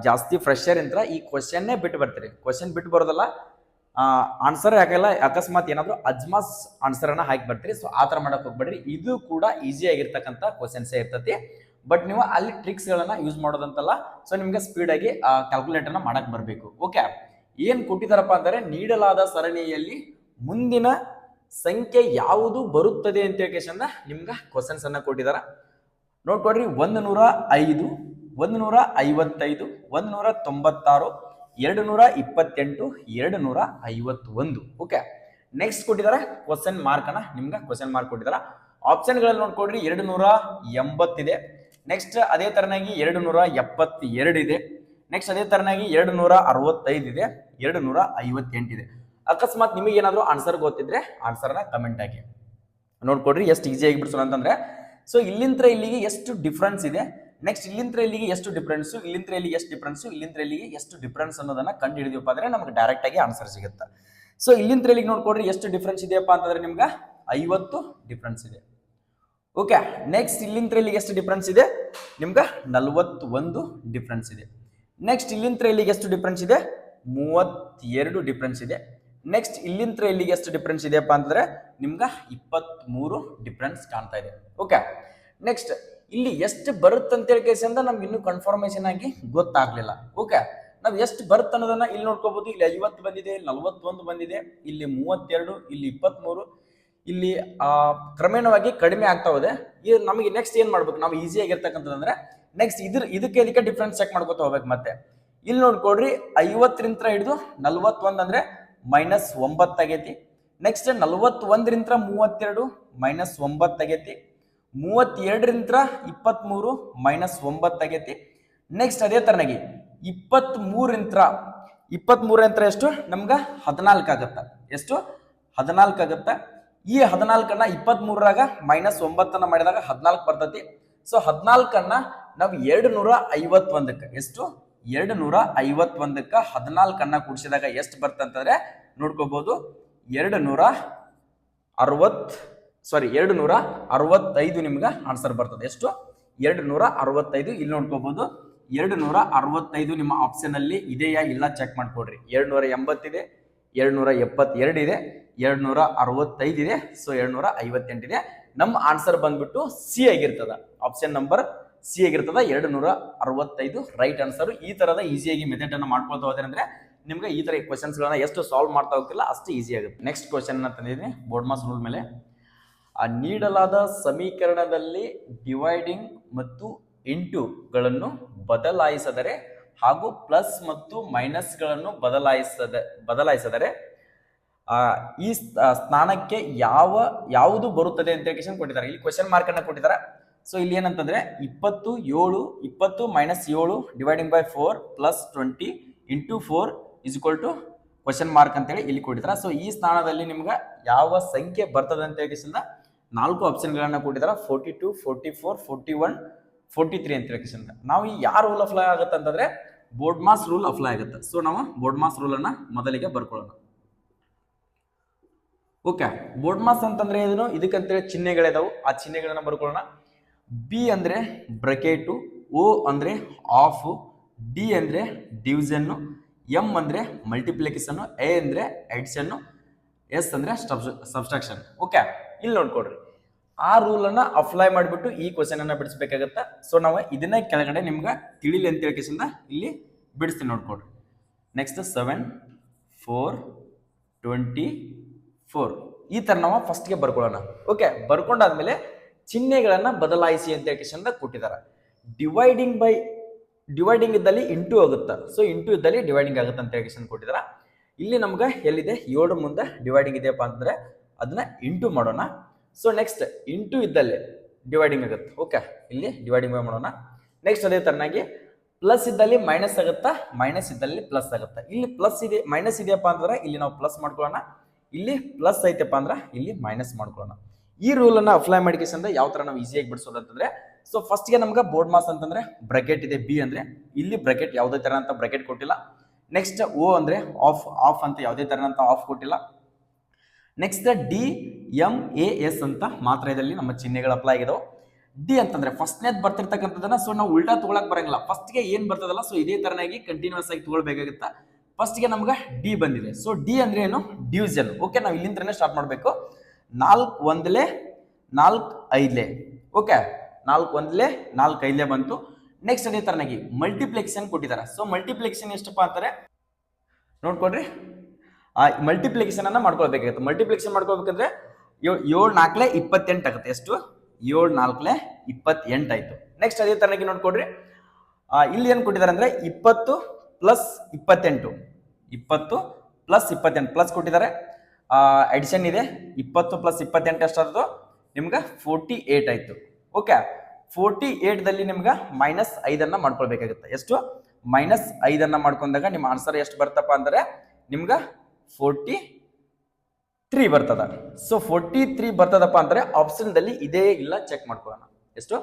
ಜಾಸ್ತಿ ಫ್ರೆಶರ್ ಇಂತ್ರ ಈ ಕ್ವಶನ್ನೇ ಬಿಟ್ಟು ಬರ್ತೀರಿ. ಕ್ವಶನ್ ಬಿಟ್ಟು ಬರೋದಲ್ಲ, ಆನ್ಸರ್ ಹಾಕಲ್ಲ. ಅಕಸ್ಮಾತ್ ಏನಾದ್ರು ಅಜ್ಮಾಸ್ ಆನ್ಸರ್ ಅನ್ನ ಹಾಕಿ ಬರ್ತೀರಿ. ಸೊ ಆ ತರ ಮಾಡಕ್ ಹೋಗ್ಬೇಡ್ರಿ. ಇದು ಕೂಡ ಈಸಿ ಆಗಿರ್ತಕ್ಕಂಥ ಕ್ವಶನ್ಸೇ ಇರ್ತತಿ. ಬಟ್ ನೀವು ಅಲ್ಲಿ ಟ್ರಿಕ್ಸ್ ಗಳನ್ನ ಯೂಸ್ ಮಾಡೋದಂತಲ್ಲ. ಸೊ ನಿಮ್ಗೆ ಸ್ಪೀಡ್ ಆಗಿ ಕ್ಯಾಲ್ಕುಲೇಟರ್ನ ಮಾಡಕ್ ಬರಬೇಕು. ಓಕೆ, ಏನ್ ಕೊಟ್ಟಿದಾರಪ್ಪ ಅಂದರೆ ನೀಡಲಾದ ಸರಣಿಯಲ್ಲಿ ಮುಂದಿನ ಸಂಖ್ಯೆ ಯಾವುದು ಬರುತ್ತದೆ ಅಂತ ಕೇಶಂದ ನಿಮ್ಗೆ ಕ್ವಶನ್ಸ್ ಅನ್ನ ಕೊಟ್ಟಿದಾರ. ನೋಡ್ಕೊಡ್ರಿ, 105, 155, 196, 228, 251. ಓಕೆ, ನೆಕ್ಸ್ಟ್ ಕೊಟ್ಟಿದಾರ ಕ್ವಶನ್ ಮಾರ್ಕ್ ಅನ್ನ ನಿಮ್ಗೆ ಕ್ವಶನ್ ಮಾರ್ಕ್ ಕೊಟ್ಟಿದಾರ. ಆಪ್ಷನ್ ಗಳಲ್ಲಿ ನೋಡ್ಕೊಡ್ರಿ, 280 ಇದೆ. ನೆಕ್ಸ್ಟ್ ಅದೇ ತರನಾಗಿ 272 ಇದೆ. ನೆಕ್ಸ್ಟ್ ಅದೇ ತರನಾಗಿ 265 ಇದೆ. 258 ಇದೆ. ಅಕಸ್ಮಾತ್ ನಿಮಗೆ ಏನಾದ್ರು ಆನ್ಸರ್ ಗೊತ್ತಿದ್ರೆ ಆನ್ಸರ್ನ ಕಮೆಂಟ್ ಹಾಕಿ. ನೋಡ್ಕೊಡ್ರಿ, ಎಷ್ಟು ಈಸಿ ಆಗಿ ಬಿಡ್ಸೋಣ ಅಂತಂದ್ರೆ, ಸೊ ಇಲ್ಲಿಂದ ಇಲ್ಲಿಗೆ ಎಷ್ಟು ಡಿಫ್ರೆನ್ಸ್ ಇದೆ, ನೆಕ್ಸ್ಟ್ ಇಲ್ಲಿಂದ ಇಲ್ಲಿಗೆ ಎಷ್ಟು ಡಿಫ್ರೆನ್ಸ್, ಇಲ್ಲಿಂದ ಇಲ್ಲಿಗೆ ಎಷ್ಟು ಡಿಫ್ರೆನ್ಸ್, ಇಲ್ಲಿಂದ ಇಲ್ಲಿಗೆ ಎಷ್ಟು ಡಿಫ್ರೆನ್ಸ್ ಅನ್ನೋದನ್ನ ಕಂಡು ಹಿಡಿದೀವಪ್ಪ ಅಂದ್ರೆ ನಮ್ಗೆ ಡೈರೆಕ್ಟ್ ಆಗಿ ಆನ್ಸರ್ ಸಿಗುತ್ತೆ. ಸೊ ಇಲ್ಲಿಂದ ಇಲ್ಲಿಗೆ ನೋಡ್ಕೊಡ್ರಿ, ಎಷ್ಟು ಡಿಫ್ರೆನ್ಸ್ ಇದೆಯಪ್ಪ ಅಂತಂದ್ರೆ ನಿಮ್ಗೆ 50 ಡಿಫ್ರೆನ್ಸ್ ಇದೆ. ಓಕೆ, ನೆಕ್ಸ್ಟ್ ಇಲ್ಲಿಂದ ಇಲ್ಲಿಗೆ ಎಷ್ಟು ಡಿಫ್ರೆನ್ಸ್ ಇದೆ ನಿಮ್ಗೆ 41 ಡಿಫ್ರೆನ್ಸ್ ಇದೆ. ನೆಕ್ಸ್ಟ್ ಇಲ್ಲಿಂದ ಇಲ್ಲಿಗೆ ಎಷ್ಟು ಡಿಫ್ರೆನ್ಸ್ ಇದೆ 32 ಡಿಫ್ರೆನ್ಸ್ ಇದೆ. ನೆಕ್ಸ್ಟ್ ಇಲ್ಲಿಂದ ಇಲ್ಲಿಗೆ ಎಷ್ಟು ಡಿಫ್ರೆನ್ಸ್ ಇದೆಯಪ್ಪ ಅಂತಂದ್ರೆ ನಿಮ್ಗೆ 23 ಡಿಫ್ರೆನ್ಸ್ ಕಾಣ್ತಾ ಇದೆ. ಓಕೆ, ನೆಕ್ಸ್ಟ್ ಇಲ್ಲಿ ಎಷ್ಟು ಬರುತ್ತೆ ಅಂತೇಳಿ ಕೇಸಿಂದ ನಮ್ಗೆ ಇನ್ನೂ ಕನ್ಫರ್ಮೇಶನ್ ಆಗಿ ಗೊತ್ತಾಗ್ಲಿಲ್ಲ. ಓಕೆ, ನಾವು ಎಷ್ಟು ಬರುತ್ತೆ ಅನ್ನೋದನ್ನ ಇಲ್ಲಿ ನೋಡ್ಕೋಬಹುದು. ಇಲ್ಲಿ 50 ಬಂದಿದೆ, ಇಲ್ಲಿ 41 ಬಂದಿದೆ, ಇಲ್ಲಿ 32, ಇಲ್ಲಿ 23, ಇಲ್ಲಿ ಕ್ರಮೇಣವಾಗಿ ಕಡಿಮೆ ಆಗ್ತಾ ಹೋದೆ. ಇದು ನಮಗೆ ನೆಕ್ಸ್ಟ್ ಏನ್ ಮಾಡ್ಬೇಕು, ನಾವು ಈಸಿ ಆಗಿರ್ತಕ್ಕಂಥದ್ದು ನೆಕ್ಸ್ಟ್ ಇದಕ್ಕೆ ಡಿಫ್ರೆನ್ಸ್ ಚೆಕ್ ಮಾಡ್ಕೊತ ಹೋಗ್ಬೇಕು. ಮತ್ತೆ ಇಲ್ಲಿ ನೋಡ್ಕೊಡ್ರಿ, 50ರಿಂದ ಹಿಡಿದು 41 ಅಂದ್ರೆ -9 ಆಗೈತಿ. ನೆಕ್ಸ್ಟ್ 41ರಿಂದ 32 -9 ಆಗೈತಿ. 32ರಿಂದ 23 -9 ಆಗೈತಿ. ನೆಕ್ಸ್ಟ್ ಅದೇ ತರನಾಗಿ 23ರಿಂದ ಎಷ್ಟು ನಮ್ಗ 14 ಆಗತ್ತ. ಎಷ್ಟು 14 ಆಗತ್ತ. ಈ 14ಅನ್ನ 23ರಾಗ -9 ಮಾಡಿದಾಗ 14 ಬರ್ತೈತಿ. ಸೊ 14ಅನ್ನ ನಾವು 251ಕ್ಕೆ ಎಷ್ಟು 251ಕ್ಕೆ 14ಅನ್ನ ಕೂಡಿಸಿದಾಗ ಎಷ್ಟು ಬರ್ತಂತಂದ್ರೆ ನೋಡ್ಕೋಬಹುದು 265 ನಿಮ್ಗೆ ಆನ್ಸರ್ ಬರ್ತದೆ. ಎಷ್ಟು 265. ಇಲ್ಲಿ ನೋಡ್ಕೋಬಹುದು 265 ನಿಮ್ಮ ಆಪ್ಷನ್ ಅಲ್ಲಿ ಇದೆಯಾ ಇಲ್ಲ ಚೆಕ್ ಮಾಡ್ಕೊಡ್ರಿ. 280 ಇದೆ, 272 ಇದೆ, 265 ಇದೆ, ಸೊ 258 ಇದೆ. ನಮ್ಮ ಆನ್ಸರ್ ಬಂದ್ಬಿಟ್ಟು ಸಿ ಆಗಿರ್ತದ. ಆಪ್ಷನ್ ನಂಬರ್ ಸಿ ಆಗಿರ್ತದ. 265 ರೈಟ್ ಆನ್ಸರ್. ಈ ತರದ ಈಸಿಯಾಗಿ ಮೆಥಡ್ ಅನ್ನು ಮಾಡ್ಕೊಳ್ತಾ ಹೋದ್ರೆ ಅಂದ್ರೆ ನಿಮ್ಗೆ ಈ ತರ ಕ್ವಶನ್ಸ್ ಗಳನ್ನ ಎಷ್ಟು ಸಾಲ್ವ್ ಮಾಡ್ತಾ ಹೋಗ್ತಿಲ್ಲ ಅಷ್ಟು ಈಸಿ ಆಗುತ್ತೆ. ನೆಕ್ಸ್ಟ್ ಕ್ವಶನ್ ಅನ್ನ ತಂದಿದ್ದೀನಿ ಬೋರ್ಡ್ ಮಾಸ್ ರೂಲ್ ಮೇಲೆ. ನೀಡಲಾದ ಸಮೀಕರಣದಲ್ಲಿ ಡಿವೈಡಿಂಗ್ ಮತ್ತು ಇಂಟುಗಳನ್ನು ಬದಲಾಯಿಸಿದರೆ ಹಾಗೂ ಪ್ಲಸ್ ಮತ್ತು ಮೈನಸ್ ಗಳನ್ನು ಬದಲಾಯಿಸಿದರೆ ಈ ಸ್ಥಾನಕ್ಕೆ ಯಾವುದು ಬರುತ್ತದೆ ಅಂತ ಕ್ವಶನ್ ಕೊಟ್ಟಿದ್ದಾರೆ. ಇಲ್ಲಿ ಕ್ವಶನ್ ಮಾರ್ಕ್ ಅನ್ನ ಕೊಟ್ಟಿದ್ದಾರೆ. ಸೊ ಇಲ್ಲಿ ಏನಂತಂದ್ರೆ 20 -7 dividing by 4 plus 20 into 4 is equal to question mark ಅಂತೇಳಿ ಇಲ್ಲಿ ಕೊಟ್ಟಿದ್ದಾರೆ. ಸೊ ಈ ಸ್ಥಾನದಲ್ಲಿ ನಿಮ್ಗೆ ಯಾವ ಸಂಖ್ಯೆ ಬರ್ತದೆ ಅಂತ ಹೇಳಿಸಿಂದ 4 ಆಪ್ಷನ್ಗಳನ್ನ ಕೊಟ್ಟಿದ್ದಾರೆ. 42, 44, 41, 43 ಅಂತ ಹೇಳಿಸಿಂದ ನಾವು ಯಾವ ರೂಲ್ ಅಪ್ಲೈ ಆಗುತ್ತೆ ಅಂತಂದ್ರೆ ಬೋರ್ಡ್ ಮಾಸ್ ರೂಲ್ ಅಪ್ಲೈ ಆಗುತ್ತೆ. ಸೊ ನಾವು ಬೋರ್ಡ್ ಮಾಸ್ ರೂಲ್ ಅನ್ನ ಮೊದಲಿಗೆ ಬರ್ಕೊಳ್ಳೋಣ. ಓಕೆ, ಬೋರ್ಡ್ ಮಾಸ್ ಅಂತಂದ್ರೆ ಏನು, ಇದಕ್ಕಂತೇಳಿ ಚಿಹ್ನೆಗಳಿದಾವು. ಆ ಚಿಹ್ನೆಗಳನ್ನ ಬರ್ಕೊಳ್ಳೋಣ. ಬಿ ಅಂದ್ರೆ ಬ್ರಕೆಟು, ಓ ಅಂದ್ರೆ ಆಫ್, ಡಿ ಅಂದ್ರೆ ಡಿವಿಷನ್, ಎಂ ಅಂದ್ರೆ ಮಲ್ಟಿಪ್ಲಿಕೇಶನ್, ಎ ಅಂದ್ರೆ ಅಡಿಷನ್, ಎಸ್ ಅಂದ್ರೆ ಸಬ್ಸ್ಟ್ರಾಕ್ಷನ್. ಓಕೆ, ಇಲ್ಲಿ ನೋಡ್ಕೊಡ್ರಿ ಆ ರೂಲ್ ಅನ್ನ ಅಪ್ಲೈ ಮಾಡಿಬಿಟ್ಟು ಈ ಕ್ವಶನ್ ಅನ್ನ ಬಿಡಿಸ್ಬೇಕಾಗತ್ತ. ಸೊ ನಾವು ಇದನ್ನ ಕೆಳಗಡೆ ನಿಮ್ಗೆ ತಿಳಿಲಿ ಅಂತ ಹೇಳಿಕೆಸಿಂದ ಇಲ್ಲಿ ಬಿಡಿಸ್ತೀನಿ ನೋಡ್ಕೊಡ್ರಿ. ನೆಕ್ಸ್ಟ್ 7, 4, 24 ಈ ತರ ನಾವು ಫಸ್ಟ್ಗೆ ಬರ್ಕೊಳ್ಳೋಣ. ಓಕೆ, ಬರ್ಕೊಂಡಾದ್ಮೇಲೆ ಚಿಹ್ನೆಗಳನ್ನ ಬದಲಾಯಿಸಿ ಅಂತ ಹೇಳಿಕೆಸಿಂದ ಕೊಟ್ಟಿದ್ದಾರೆ. ಡಿವೈಡಿಂಗ್ ಇದ್ದಲ್ಲಿ ಇಂಟು ಆಗುತ್ತೆ. ಸೊ ಇಂಟು ಇದ್ದಲ್ಲಿ ಡಿವೈಡಿಂಗ್ ಆಗುತ್ತೆ ಅಂತ ಹೇಳಿಕೆಸಿಂದ ಕೊಟ್ಟಿದ್ದಾರೆ. ಇಲ್ಲಿ ನಮ್ಗೆ ಎಲ್ಲಿದೆ 7 ಮುಂದೆ ಡಿವೈಡಿಂಗ್ ಇದೆಯಪ್ಪ ಅಂತಂದ್ರೆ ಅದನ್ನ ಇಂಟು ಮಾಡೋಣ. ಸೊ ನೆಕ್ಸ್ಟ್ ಇಂಟು ಇದ್ದಲ್ಲಿ ಡಿವೈಡಿಂಗ್ ಆಗುತ್ತೆ. ಓಕೆ, ಇಲ್ಲಿ ಡಿವೈಡಿಂಗ್ ಮಾಡೋಣ. ನೆಕ್ಸ್ಟ್ ಅದೇ ತರನಾಗಿ ಪ್ಲಸ್ ಇದ್ದಲ್ಲಿ ಮೈನಸ್ ಆಗುತ್ತಾ, ಮೈನಸ್ ಇದ್ದಲ್ಲಿ ಪ್ಲಸ್ ಆಗುತ್ತಾ. ಇಲ್ಲಿ ಪ್ಲಸ್ ಇದೆ ಮೈನಸ್ ಇದೆಯಪ್ಪ ಅಂತಂದ್ರೆ ಇಲ್ಲಿ ನಾವು ಪ್ಲಸ್ ಮಾಡ್ಕೊಳ್ಳೋಣ. ಇಲ್ಲಿ ಪ್ಲಸ್ ಐತೆಪ್ಪ ಅಂದ್ರೆ ಇಲ್ಲಿ ಮೈನಸ್ ಮಾಡ್ಕೊಳ್ಳೋಣ. ಈ ರೂಲ್ ಅನ್ನ ಅಪ್ಲೈ ಮಾಡಿಕೆಸಿಂದ ಯಾವ ತರ ನಾವು ಈಸಿಯಾಗಿ ಬಿಡಿಸೋದು ಅಂತಂದ್ರೆ, ಸೊ ಫಸ್ಟ್ಗೆ ನಮ್ಗೆ ಬೋರ್ಡ್ ಮಾಸ್ ಅಂತಂದ್ರೆ ಬ್ರಾಕೆಟ್ ಇದೆ, ಬಿ ಅಂದ್ರೆ ಇಲ್ಲಿ ಬ್ರಾಕೆಟ್ ಯಾವುದೇ ತರ ಅಂತ ಬ್ರಾಕೆಟ್ ಕೊಟ್ಟಿಲ್ಲ. ನೆಕ್ಸ್ಟ್ ಓ ಅಂದ್ರೆ ಆಫ್ ಅಂತ ಯಾವುದೇ ತರ ಅಂತ ಆಫ್ ಕೊಟ್ಟಿಲ್ಲ. Next D M A S ಅಂತ ಮಾತ್ರ ಇದರಲ್ಲಿ ನಮ್ಮ ಚಿಹ್ನೆಗಳು ಅಪ್ಲೈ ಆಗಿದಾವೆ. ಡಿ ಅಂತಂದ್ರೆ ಫಸ್ಟ್ನೇದ್ ಬರ್ತಿರ್ತಕ್ಕಂಥದ್ದನ್ನ ಸೊ ನಾವು ಉಲ್ಟಾ ತಗೊಳಕ್ ಬರಂಗಿಲ್ಲ. ಫಸ್ಟ್ಗೆ ಏನ್ ಬರ್ತದಲ್ಲ ಸೊ ಇದೇ ತರನಾಗಿ ಕಂಟಿನ್ಯೂಸ್ ಆಗಿ ತಗೊಳ್ಬೇಕಾಗುತ್ತಾ. ಫಸ್ಟ್ಗೆ ನಮ್ಗೆ ಡಿ ಬಂದಿದೆ. ಸೊ ಡಿ ಅಂದ್ರೆ ಏನು, ಡಿವಿಷನ್. ಓಕೆ, ನಾವು ಇಲ್ಲಿಂದನೇ ಸ್ಟಾರ್ಟ್ ಮಾಡಬೇಕು. 4 1 4 5 ಓಕೆ, 4 1 4 5 ಬಂತು. ನೆಕ್ಸ್ಟ್ ಅದೇ ತರನಾಗಿ ಮಲ್ಟಿಪ್ಲಿಕೇಶನ್ ಕೊಟ್ಟಿದ್ದಾರೆ. ಸೊ ಮಲ್ಟಿಪ್ಲಿಕೇಶನ್ ಎಷ್ಟಪ್ಪ ಅಂತಾರೆ ನೋಡ್ಕೊಡ್ರಿ. ಮಲ್ಟಿಪ್ಲಿಕೇಶನ್ ಅನ್ನ ಮಾಡ್ಕೊಳ್ಬೇಕಾಗುತ್ತೆ. ಮಲ್ಟಿಪ್ಲಿಕೇಶನ್ ಮಾಡ್ಕೊಳ್ಬೇಕಂದ್ರೆ 7 4 28 ಆಗುತ್ತೆ. ಎಷ್ಟು 7 4 28 ಆಯ್ತು. ನೆಕ್ಸ್ಟ್ ಅದೇ ತರನಾಗಿ ನೋಡ್ಕೊಡ್ರಿ. ಇಲ್ಲಿ ಏನ್ ಕೊಟ್ಟಿದ್ದಾರೆ ಅಂದ್ರೆ 20 ಪ್ಲಸ್ 28 ಪ್ಲಸ್ ಕೊಟ್ಟಿದ್ದಾರೆ. ಅಡಿಷನ್ ಇದೆ. 20 ಪ್ಲಸ್ 28 ಎಷ್ಟಾದ್ರು ನಿಮ್ಗೆ 48 ಆಯ್ತು. ಓಕೆ, 48ದಲ್ಲಿ ನಿಮ್ಗೆ -5 ಮಾಡ್ಕೊಳ್ಬೇಕಾಗುತ್ತೆ. ಎಷ್ಟು -5 ಮಾಡ್ಕೊಂಡಾಗ ನಿಮ್ಮ ಆನ್ಸರ್ ಎಷ್ಟು ಬರ್ತಪ್ಪ ಅಂದ್ರೆ ನಿಮ್ಗೆ 43 ಬರ್ತದ. ಸೊ 43 ಬರ್ತದಪ್ಪ ಅಂದ್ರೆ ಆಪ್ಷನ್ ದಲ್ಲಿ ಇದೇ ಇಲ್ಲ ಚೆಕ್ ಮಾಡ್ಕೊಳ್ಳೋಣ. ಎಷ್ಟು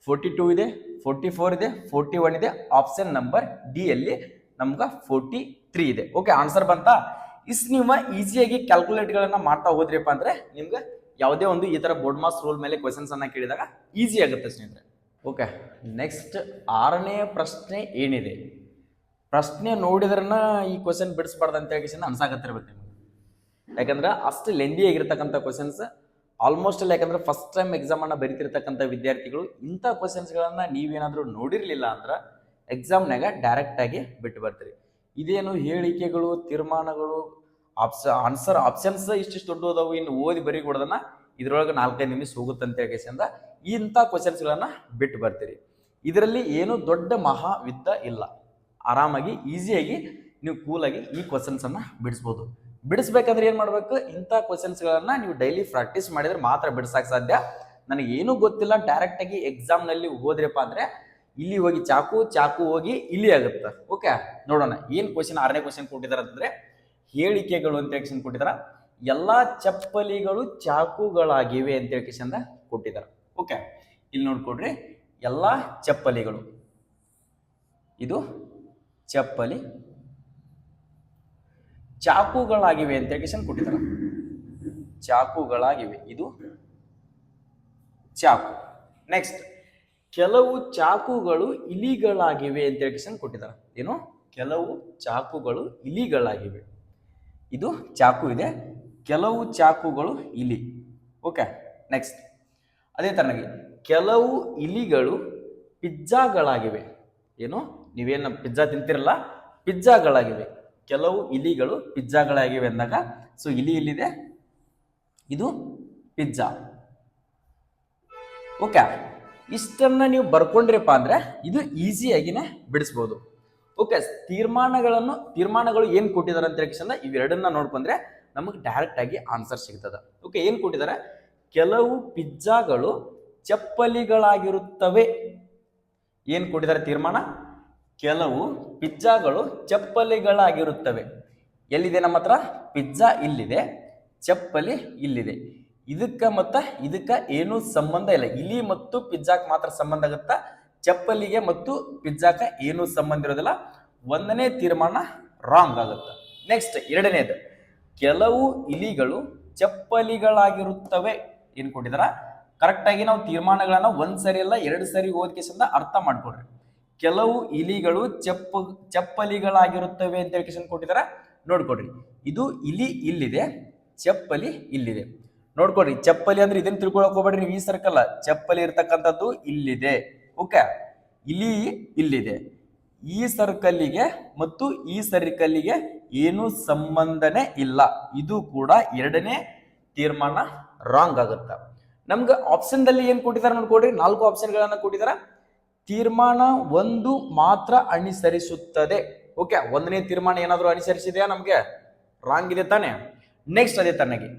42 ಇದೆ, 44 ಇದೆ, 41 ಇದೆ. ಆಪ್ಷನ್ ನಂಬರ್ ಡಿ ಅಲ್ಲಿ ನಮ್ಗೆ 43 ಇದೆ. ಓಕೆ, ಆನ್ಸರ್ ಬಂತಾ. ನೀವು ಈಸಿಯಾಗಿ ಕ್ಯಾಲ್ಕುಲೇಟ್ ಗಳನ್ನ ಮಾಡ್ತಾ ಹೋದ್ರಿಪ್ಪ ಅಂದ್ರೆ ನಿಮ್ಗೆ ಯಾವುದೇ ಒಂದು ಈ ತರ ಬೋರ್ಡ್ ಮಾಸ್ ರೂಲ್ ಮೇಲೆ ಕ್ವಶನ್ಸ್ ಅನ್ನ ಕೇಳಿದಾಗ ಈಸಿ ಆಗುತ್ತೆ ಸ್ನೇಹಿತರೆ. ಓಕೆ, ನೆಕ್ಸ್ಟ್ 6ನೇ ಪ್ರಶ್ನೆ ಏನಿದೆ, ಪ್ರಶ್ನೆ ನೋಡಿದ್ರನ್ನ ಈ ಕ್ವಶನ್ ಬಿಡಿಸಬಾರ್ದು ಅಂತ ಹೇಳಿ ಅನ್ಸಾಕತ್ತಿರ್ಬೇಕು ನಿಮ್ಗೆ. ಯಾಕಂದ್ರೆ ಅಷ್ಟು ಲೆಂದಿ ಆಗಿರ್ತಕ್ಕಂಥ ಕ್ವಶನ್ಸ್ ಆಲ್ಮೋಸ್ಟ್ ಅಲ್ಲಿ. ಯಾಕಂದ್ರೆ ಫಸ್ಟ್ ಟೈಮ್ ಎಕ್ಸಾಮ್ ಅನ್ನ ಬರೀತಿರ್ತಕ್ಕಂಥ ವಿದ್ಯಾರ್ಥಿಗಳು ಇಂಥ ಕ್ವಶನ್ಸ್ಗಳನ್ನ ನೀವೇನಾದ್ರೂ ನೋಡಿರ್ಲಿಲ್ಲ ಅಂದ್ರೆ ಎಕ್ಸಾಮ್ನಾಗ ಡೈರೆಕ್ಟ್ ಆಗಿ ಬಿಟ್ಟು ಬರ್ತೀರಿ. ಇದೇನು ಹೇಳಿಕೆಗಳು, ತೀರ್ಮಾನಗಳು, ಆಪ್ಷನ್ಸ್ ಇಷ್ಟಿಷ್ಟು ದೊಡ್ಡ ಅದಾವು, ಇನ್ನು ಓದಿ ಬರೀ ಕೊಡೋದನ್ನ ಇದ್ರೊಳಗೆ 4-5 ನಿಮಿಷ ಹೋಗುತ್ತಂತ ಹೇಳಿಕೆಸಿಂದ ಇಂಥ ಕ್ವಶನ್ಸ್ಗಳನ್ನ ಬಿಟ್ಟು ಬರ್ತೀರಿ. ಇದರಲ್ಲಿ ಏನು ದೊಡ್ಡ ಮಹಾವಿದ್ದ ಇಲ್ಲ. ಆರಾಮಾಗಿ ಈಸಿಯಾಗಿ ನೀವು ಕೂಲಾಗಿ ಈ ಕ್ವಶನ್ಸ್ ಅನ್ನ ಬಿಡಿಸ್ಬೋದು. ಬಿಡಿಸ್ಬೇಕಂದ್ರೆ ಏನ್ ಮಾಡ್ಬೇಕು, ಇಂಥ ಕ್ವಶನ್ಸ್ಗಳನ್ನ ನೀವು ಡೈಲಿ ಪ್ರಾಕ್ಟೀಸ್ ಮಾಡಿದ್ರೆ ಮಾತ್ರ ಬಿಡಿಸಕ್ ಸಾಧ್ಯ. ನನಗೆ ಏನೂ ಗೊತ್ತಿಲ್ಲ ಡೈರೆಕ್ಟ್ ಆಗಿ ಎಕ್ಸಾಮ್ ನಲ್ಲಿ ಹೋದ್ರಪ್ಪ ಅಂದ್ರೆ ಇಲ್ಲಿ ಹೋಗಿ ಚಾಕು ಹೋಗಿ ಇಲ್ಲಿ ಆಗುತ್ತೆ. ಓಕೆ, ನೋಡೋಣ ಏನ್ ಕ್ವಶನ್. 6ನೇ ಕ್ವಶನ್ ಕೊಟ್ಟಿದ್ದಾರೆ ಅಂತಂದ್ರೆ ಹೇಳಿಕೆಗಳು ಅಂತ ಹೇಳಿ ಕೊಟ್ಟಿದಾರ. ಎಲ್ಲಾ ಚಪ್ಪಲಿಗಳು ಚಾಕುಗಳಾಗಿವೆ ಅಂತ ಹೇಳಿ ಕೊಟ್ಟಿದ್ದಾರೆ. ಓಕೆ, ಇಲ್ಲಿ ನೋಡ್ಕೊಡ್ರಿ, ಎಲ್ಲಾ ಚಪ್ಪಲಿಗಳು, ಇದು ಚಪ್ಪಲಿ, ಚಾಕುಗಳಾಗಿವೆ ಅಂತ ಹೇಳಿ ಕೊಟ್ಟಿದ್ದಾರೆ. ಚಾಕುಗಳಾಗಿವೆ, ಇದು ಚಾಕು. ನೆಕ್ಸ್ಟ್, ಕೆಲವು ಚಾಕುಗಳು ಇಲಿಗಳಾಗಿವೆ ಅಂತ ಹೇಳಿ ಕೊಟ್ಟಿದ್ದಾರೆ. ಏನು, ಕೆಲವು ಚಾಕುಗಳು ಇಲಿಗಳಾಗಿವೆ. ಇದು ಚಾಕು ಇದೆ, ಕೆಲವು ಚಾಕುಗಳು ಇಲಿ. ಓಕೆ, ನೆಕ್ಸ್ಟ್, ಅದೇ ತರನಾಗಿ ಕೆಲವು ಇಲಿಗಳು ಪಿಜ್ಜಾಗಳಾಗಿವೆ. ಏನು, ನೀವೇನು ಪಿಜ್ಜಾ ತಿಂತಿರಲ್ಲ, ಪಿಜ್ಜಾಗಳಾಗಿವೆ. ಕೆಲವು ಇಲಿಗಳು ಪಿಜ್ಜಾಗಳಾಗಿವೆ ಅಂದಾಗ ಸೊ ಇಲಿ ಇಲ್ಲಿದೆ, ಇದು ಪಿಜ್ಜಾ. ಓಕೆ, ಇಷ್ಟನ್ನ ನೀವು ಬರ್ಕೊಂಡ್ರಪ್ಪ ಅಂದ್ರೆ ಇದು ಈಸಿಯಾಗಿನೇ ಬಿಡಿಸ್ಬೋದು. ಓಕೆ, ತೀರ್ಮಾನಗಳು ಏನ್ ಕೊಟ್ಟಿದ್ದಾರೆ ಅಂತ ಹೇಳಿ ಇವೆರಡನ್ನ ನೋಡ್ಕೊಂಡ್ರೆ ನಮಗೆ ಡೈರೆಕ್ಟ್ ಆಗಿ ಆನ್ಸರ್ ಸಿಗ್ತದೆ. ಓಕೆ, ಏನ್ ಕೊಟ್ಟಿದ್ದಾರೆ, ಕೆಲವು ಪಿಜ್ಜಾಗಳು ಚಪ್ಪಲಿಗಳಾಗಿರುತ್ತವೆ. ಏನ್ ಕೊಟ್ಟಿದ್ದಾರೆ ತೀರ್ಮಾನ, ಕೆಲವು ಪಿಜ್ಜಾಗಳು ಚಪ್ಪಲಿಗಳಾಗಿರುತ್ತವೆ. ಎಲ್ಲಿದೆ ನಮ್ಮ ಹತ್ರ ಪಿಜ್ಜಾ, ಇಲ್ಲಿದೆ, ಚಪ್ಪಲಿ ಇಲ್ಲಿದೆ. ಇದಕ್ಕ ಏನೂ ಸಂಬಂಧ ಇಲ್ಲ. ಇಲಿ ಮತ್ತು ಪಿಜ್ಜಾಕ್ ಮಾತ್ರ ಸಂಬಂಧ ಆಗುತ್ತಾ, ಚಪ್ಪಲಿಗೆ ಮತ್ತು ಪಿಜ್ಜಾಕ ಏನೂ ಸಂಬಂಧ ಇರೋದಿಲ್ಲ. 1ನೇ ತೀರ್ಮಾನ ರಾಂಗ್ ಆಗುತ್ತೆ. ನೆಕ್ಸ್ಟ್, 2ನೇದು, ಕೆಲವು ಇಲಿಗಳು ಚಪ್ಪಲಿಗಳಾಗಿರುತ್ತವೆ. ಏನ್ ಕೊಟ್ಟಿದಾರ, ಕರೆಕ್ಟ್ ಆಗಿ ನಾವು ತೀರ್ಮಾನಗಳನ್ನ 1 ಸರಿ ಅಲ್ಲ 2 ಸರಿ ಓದ್ಕೇಸಿಂದ ಅರ್ಥ ಮಾಡ್ಕೊಡ್ರಿ. ಕೆಲವು ಇಲಿಗಳು ಚಪ್ಪಲಿಗಳಾಗಿರುತ್ತವೆ ಅಂತ ಹೇಳಿ ಕೊಟ್ಟಿದಾರ. ನೋಡ್ಕೊಡ್ರಿ, ಇದು ಇಲಿ ಇಲ್ಲಿದೆ, ಚಪ್ಪಲಿ ಇಲ್ಲಿದೆ. ನೋಡ್ಕೊಡ್ರಿ, ಚಪ್ಪಲಿ ಅಂದ್ರೆ ಇದನ್ನ ತಿಳ್ಕೊಳಕ್ ಹೋಗ್ಬೇಡ್ರಿ ನೀವು. ಈ ಸರ್ಕಲ್ ಚಪ್ಪಲಿ ಇರ್ತಕ್ಕಂಥದ್ದು ಇಲ್ಲಿದೆ. ಓಕೆ, ಇಲಿ ಇಲ್ಲಿದೆ. ಈ ಸರ್ಕಲ್ಲಿಗೆ ಮತ್ತು ಈ ಸರ್ಕಲ್ಲಿಗೆ ಏನು ಸಂಬಂಧನೇ ಇಲ್ಲ. ಇದು ಕೂಡ 2ನೇ ತೀರ್ಮಾನ ರಾಂಗ್ ಆಗುತ್ತ. ನಮ್ಗೆ ಆಪ್ಷನ್ ದಲ್ಲಿ ಏನ್ ಕೊಟ್ಟಿದ್ದಾರೆ ನೋಡ್ಕೊಡ್ರಿ, 4 ಆಪ್ಷನ್ಗಳನ್ನ ಕೊಟ್ಟಿದ್ದಾರೆ. ತೀರ್ಮಾನ 1 ಮಾತ್ರ ಅನುಸರಿಸುತ್ತದೆ. ಓಕೆ, 1ನೇ ತೀರ್ಮಾನ ಏನಾದರೂ ಅನುಸರಿಸಿದೆಯಾ, ನಮ್ಗೆ ರಾಂಗ್ ಇದೆ ತಾನೆ. ನೆಕ್ಸ್ಟ್, ಅದೇ ತನಗೆ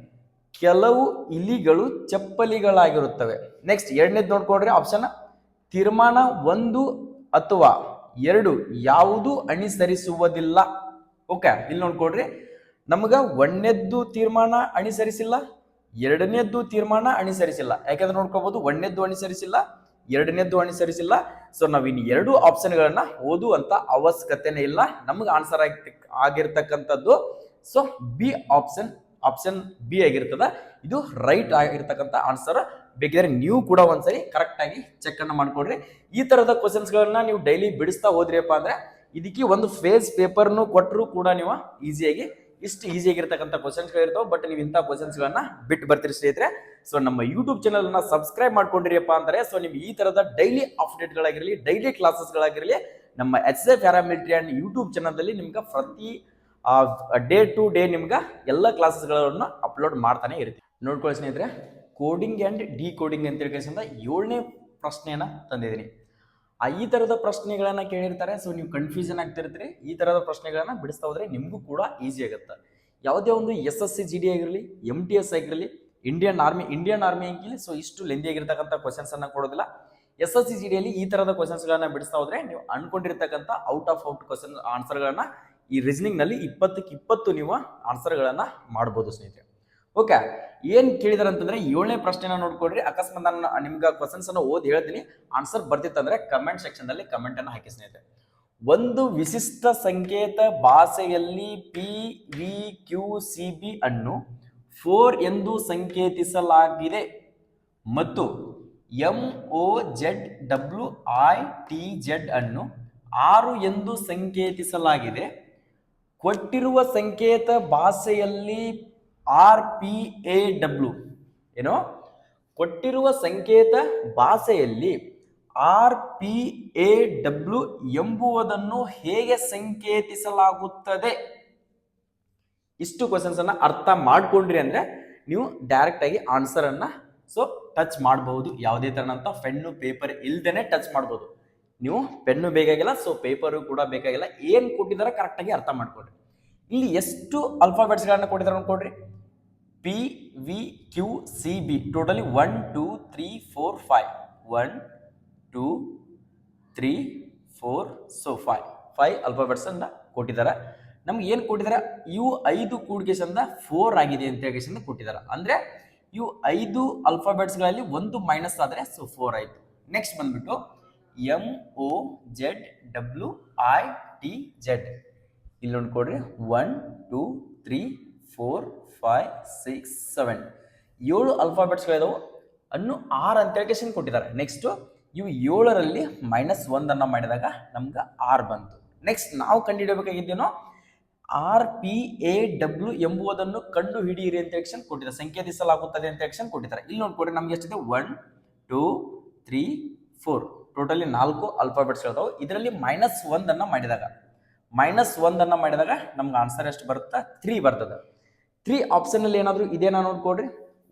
ಕೆಲವು ಇಲಿಗಳು ಚಪ್ಪಲಿಗಳಾಗಿರುತ್ತವೆ. ನೆಕ್ಸ್ಟ್, 2ನೇದು ನೋಡ್ಕೊಡ್ರಿ ಆಪ್ಷನ್, ತೀರ್ಮಾನ 1 ಅಥವಾ 2 ಯಾವುದು ಅನುಸರಿಸುವುದಿಲ್ಲ. ಓಕೆ, ಇಲ್ಲಿ ನೋಡ್ಕೊಡ್ರಿ, ನಮ್ಗ 1ನೇದ್ದು ತೀರ್ಮಾನ ಅನುಸರಿಸಿಲ್ಲ, 2ನೇದ್ದು ತೀರ್ಮಾನ ಅನುಸರಿಸಿಲ್ಲ. ಯಾಕಂದ್ರೆ ನೋಡ್ಕೋಬಹುದು 1ನೇದ್ದು ಅನುಸರಿಸಿಲ್ಲ, 2ನೇದ್ದು ಅನುಸರಿಸಿಲ್ಲ. ಸೊ ನಾವ್ ಇನ್ನು 2 ಆಪ್ಷನ್ಗಳನ್ನ ಓದುವಂತ ಅವಶ್ಯಕತೆನೇ ಇಲ್ಲ. ನಮ್ಗೆ ಆನ್ಸರ್ ಆಗಿರ್ತಕ್ಕಂಥದ್ದು ಸೊ ಬಿ ಆಪ್ಷನ್ ಬಿ ಆಗಿರ್ತದ. ಇದು ರೈಟ್ ಆಗಿರ್ತಕ್ಕಂಥ ಆನ್ಸರ್. ಬೇಕಿದ್ರೆ ನೀವು ಕೂಡ ಒಂದ್ಸರಿ ಕರೆಕ್ಟ್ ಆಗಿ ಚೆಕ್ ಅನ್ನ ಮಾಡ್ಕೊಡ್ರಿ. ಈ ತರದ ಕ್ವಶನ್ಸ್ ಗಳನ್ನ ನೀವು ಡೈಲಿ ಬಿಡಿಸ್ತಾ ಹೋದ್ರಿಯಪ್ಪ ಅಂದ್ರೆ ಇದಕ್ಕೆ ಒಂದು ಫೇಸ್ ಪೇಪರ್ನು ಕೊಟ್ಟರು ಕೂಡ ನೀವು ಈಸಿಯಾಗಿ ಈಸಿಯಾಗಿರ್ತಕ್ಕಂಥ ಕ್ವಶನ್ಸ್ ಗಳಿರ್ತಾವೆ. ಬಟ್ ನೀವು ಇಂಥ ಕ್ವಶನ್ಸ್ ಗಳನ್ನ ಬಿಟ್ಟು ಬರ್ತೀರಿ ಸ್ನೇಹಿತರೆ. ಸೊ ನಮ್ಮ ಯೂಟ್ಯೂಬ್ ಚಾನಲ್ ನ ಸಬ್ಸ್ಕ್ರೈಬ್ ಮಾಡ್ಕೊಂಡಿರಿಯಪ್ಪ ಅಂದ್ರೆ ಸೊ ನಿಮ್ಗೆ ಈ ತರದ ಡೈಲಿ ಅಪ್ಡೇಟ್ ಗಳಾಗಿರಲಿ, ಡೈಲಿ ಕ್ಲಾಸಸ್ ಗಳಾಗಿರಲಿ, ನಮ್ಮ HSI paramilitary and YouTube channel ಅಲ್ಲಿ ನಿಮ್ಗೆ ಪ್ರತಿ ಡೇ ಟು ಡೇ ನಿಮ್ಗೆ ಎಲ್ಲ ಕ್ಲಾಸಸ್ಗಳನ್ನು ಅಪ್ಲೋಡ್ ಮಾಡ್ತಾನೆ ಇರ್ತೀವಿ. ನೋಡ್ಕೊಳ್ಳಿ ಸ್ನೇಹಿತರೆ, ಕೋಡಿಂಗ್ ಅಂಡ್ ಡಿಕೋಡಿಂಗ್ ಅಂತ ಹೇಳಿ 7ನೇ ಪ್ರಶ್ನೆಯನ್ನ ತಂದಿದ್ದೀನಿ. ಈ ತರದ ಪ್ರಶ್ನೆಗಳನ್ನ ಕೇಳಿರ್ತಾರೆ. ಸೊ ನೀವು ಕನ್ಫ್ಯೂಷನ್ ಆಗ್ತಿರ್ತೀರಿ. ಈ ತರದ ಪ್ರಶ್ನೆಗಳನ್ನ ಬಿಡಿಸ್ತಾ ಹೋದ್ರೆ ನಿಮಗೂ ಕೂಡ ಈಸಿ ಆಗುತ್ತೆ. ಯಾವುದೇ ಒಂದು SSC GD ಆಗಿರಲಿ, MTS ಆಗಿರಲಿ, ಇಂಡಿಯನ್ ಆರ್ಮಿ ಅಂಕಿಲಿ ಸೊ ಇಷ್ಟು ಲೆಂದಿ ಆಗಿರ್ತಕ್ಕಂಥ ಕ್ವಶನ್ಸ್ ಅನ್ನ ಕೊಡೋದಿಲ್ಲ. SSC GD ಅಲ್ಲಿ ಈ ತರದ ಕ್ವಶನ್ಸ್ ಗಳನ್ನ ಬಿಡಿಸ್ತಾ ಹೋದ್ರೆ ನೀವು ಅನ್ಕೊಂಡಿರ್ತಕ್ಕಂಥ ಔಟ್ ಕ್ವಶನ್ ಆನ್ಸರ್ ಗಳನ್ನ ಈ ರೀಸನಿಂಗ್ ನಲ್ಲಿ 20ಕ್ಕೆ 20 ನೀವು ಆನ್ಸರ್ ಗಳನ್ನ ಮಾಡಬಹುದು ಸ್ನೇಹಿತರೆ. ಓಕೆ, ಏನ್ ಕೇಳಿದಾರೆ ಅಂತಂದ್ರೆ 7ನೇ ಪ್ರಶ್ನೆನ ನೋಡ್ಕೊಡ್ರಿ. ಅಕಸ್ಮಾತ್ ನಾನು ನಿಮ್ಗೆ ಕ್ವಶನ್ಸ್ ಅನ್ನು ಓದಿ ಹೇಳ್ತೀನಿ, ಆನ್ಸರ್ ಬರ್ತಿತ್ತಂದ್ರೆ ಕಮೆಂಟ್ ಸೆಕ್ಷನ್ ನಲ್ಲಿ ಕಮೆಂಟ್ ಅನ್ನ ಹಾಕಿ ಸ್ನೇಹಿತರೆ. ಒಂದು ವಿಶಿಷ್ಟ ಸಂಕೇತ ಭಾಷೆಯಲ್ಲಿ PVQCB ಅನ್ನು 4 ಎಂದು ಸಂಕೇತಿಸಲಾಗಿದೆ ಮತ್ತು MOZWITZ ಅನ್ನು 6 ಎಂದು ಸಂಕೇತಿಸಲಾಗಿದೆ. ಕೊಟ್ಟಿರುವ ಸಂಕೇತ ಭಾಷೆಯಲ್ಲಿ RPAW ಏನೋ ಕೊಟ್ಟಿರುವ ಸಂಕೇತ ಭಾಷೆಯಲ್ಲಿ RPAW ಎಂಬುವುದನ್ನು ಹೇಗೆ ಸಂಕೇತಿಸಲಾಗುತ್ತದೆ? ಇಷ್ಟು ಕ್ವಶನ್ಸ್ ಅನ್ನ ಅರ್ಥ ಮಾಡ್ಕೊಂಡ್ರಿ ಅಂದ್ರೆ ನೀವು ಡೈರೆಕ್ಟ್ ಆಗಿ ಆನ್ಸರ್ ಅನ್ನ ಸೊ ಟಚ್ ಮಾಡಬಹುದು. ಯಾವುದೇ ತರನಂತ ಪೆನ್ನು ಪೇಪರ್ ಇಲ್ದೇನೆ ಟಚ್ ಮಾಡಬಹುದು. ನೀವು ಪೆನ್ನು ಬೇಕಾಗಿಲ್ಲ, ಸೊ ಪೇಪರು ಕೂಡ ಬೇಕಾಗಿಲ್ಲ. ಏನ್ ಕೊಟ್ಟಿದಾರ ಕರೆಕ್ಟ್ ಆಗಿ ಅರ್ಥ ಮಾಡ್ಕೊಡ್ರಿ. ಇಲ್ಲಿ ಎಷ್ಟು ಅಲ್ಫಾಬೆಟ್ಸ್ ಗಳನ್ನ ಕೊಟ್ಟಿದಾರ ಅನ್ಕೊಡ್ರಿ. PVQCB ಟೋಟಲಿ 1 2 3 4 5 1 2 3 4 ಸೊ 5 ಅಲ್ಫಾಬೆಟ್ಸ್ ಅನ್ನ ಕೊಟ್ಟಿದ್ದಾರೆ. ನಮ್ಗೆ ಏನು ಕೊಟ್ಟಿದ್ದಾರೆ? ಇವು 5 ಕೂಡಿಗೆಸಂದ 4 ಆಗಿದೆ ಅಂತ ಹೇಳಿ ಕೊಟ್ಟಿದ್ದಾರೆ. ಅಂದ್ರೆ ಇವು 5 ಅಲ್ಫಾಬೆಟ್ಸ್ಗಳಲ್ಲಿ ಒಂದು ಮೈನಸ್ ಆದ್ರೆ ಸೊ 4 ಆಯ್ತು. ನೆಕ್ಸ್ಟ್ ಬಂದ್ಬಿಟ್ಟು MOZWITZ ಇಲ್ಲಿ ನೋಡ್ಕೊಡ್ರಿ 1 2 3 4 5 6 7 7 ಅಲ್ಫಾಬೆಟ್ಸ್ಗಳಿದಾವೆ. ಅನ್ನು 6 ಅಂತ ಹೇಳಿ ಕೊಟ್ಟಿದ್ದಾರೆ. ನೆಕ್ಸ್ಟ್ ಇವು 7ರಲ್ಲಿ -1 ಅನ್ನ ಮಾಡಿದಾಗ ನಮ್ಗೆ 6 ಬಂತು. ನೆಕ್ಸ್ಟ್ ನಾವು ಕಂಡುಹಿಡಬೇಕಾಗಿದ್ದೇನೋ RPAW ಎಂಬುದನ್ನು ಕಂಡು ಹಿಡಿಯಿರಿ ಅಂತ ಹೇಳಿ ಕೊಟ್ಟಿದ್ದಾರೆ. ಸಂಕೇತಿಸಲಾಗುತ್ತದೆ ಅಂತ ಹೇಳಿ ಕೊಟ್ಟಿದ್ದಾರೆ. ಇಲ್ಲಿ ನೋಡ್ಕೊಡ್ರಿ ನಮ್ಗೆ ಎಷ್ಟಿದೆ 1 2 3 4 ಟೋಟಲಿ 4 ಅಲ್ಫಾಬೆಟ್ಸ್ ಇದಾವೆ. ಇದರಲ್ಲಿ -1 ಅನ್ನ ಮಾಡಿದಾಗ ನಮ್ಗೆ ಆನ್ಸರ್ ಎಷ್ಟು ಬರುತ್ತಾ? 3 ಬರ್ತದೆ. 3 ಆಪ್ಷನ್ ಅಲ್ಲಿ ಏನಾದ್ರು ಇದೇನಾ ನೋಡ್ಕೊಡ್ರಿ.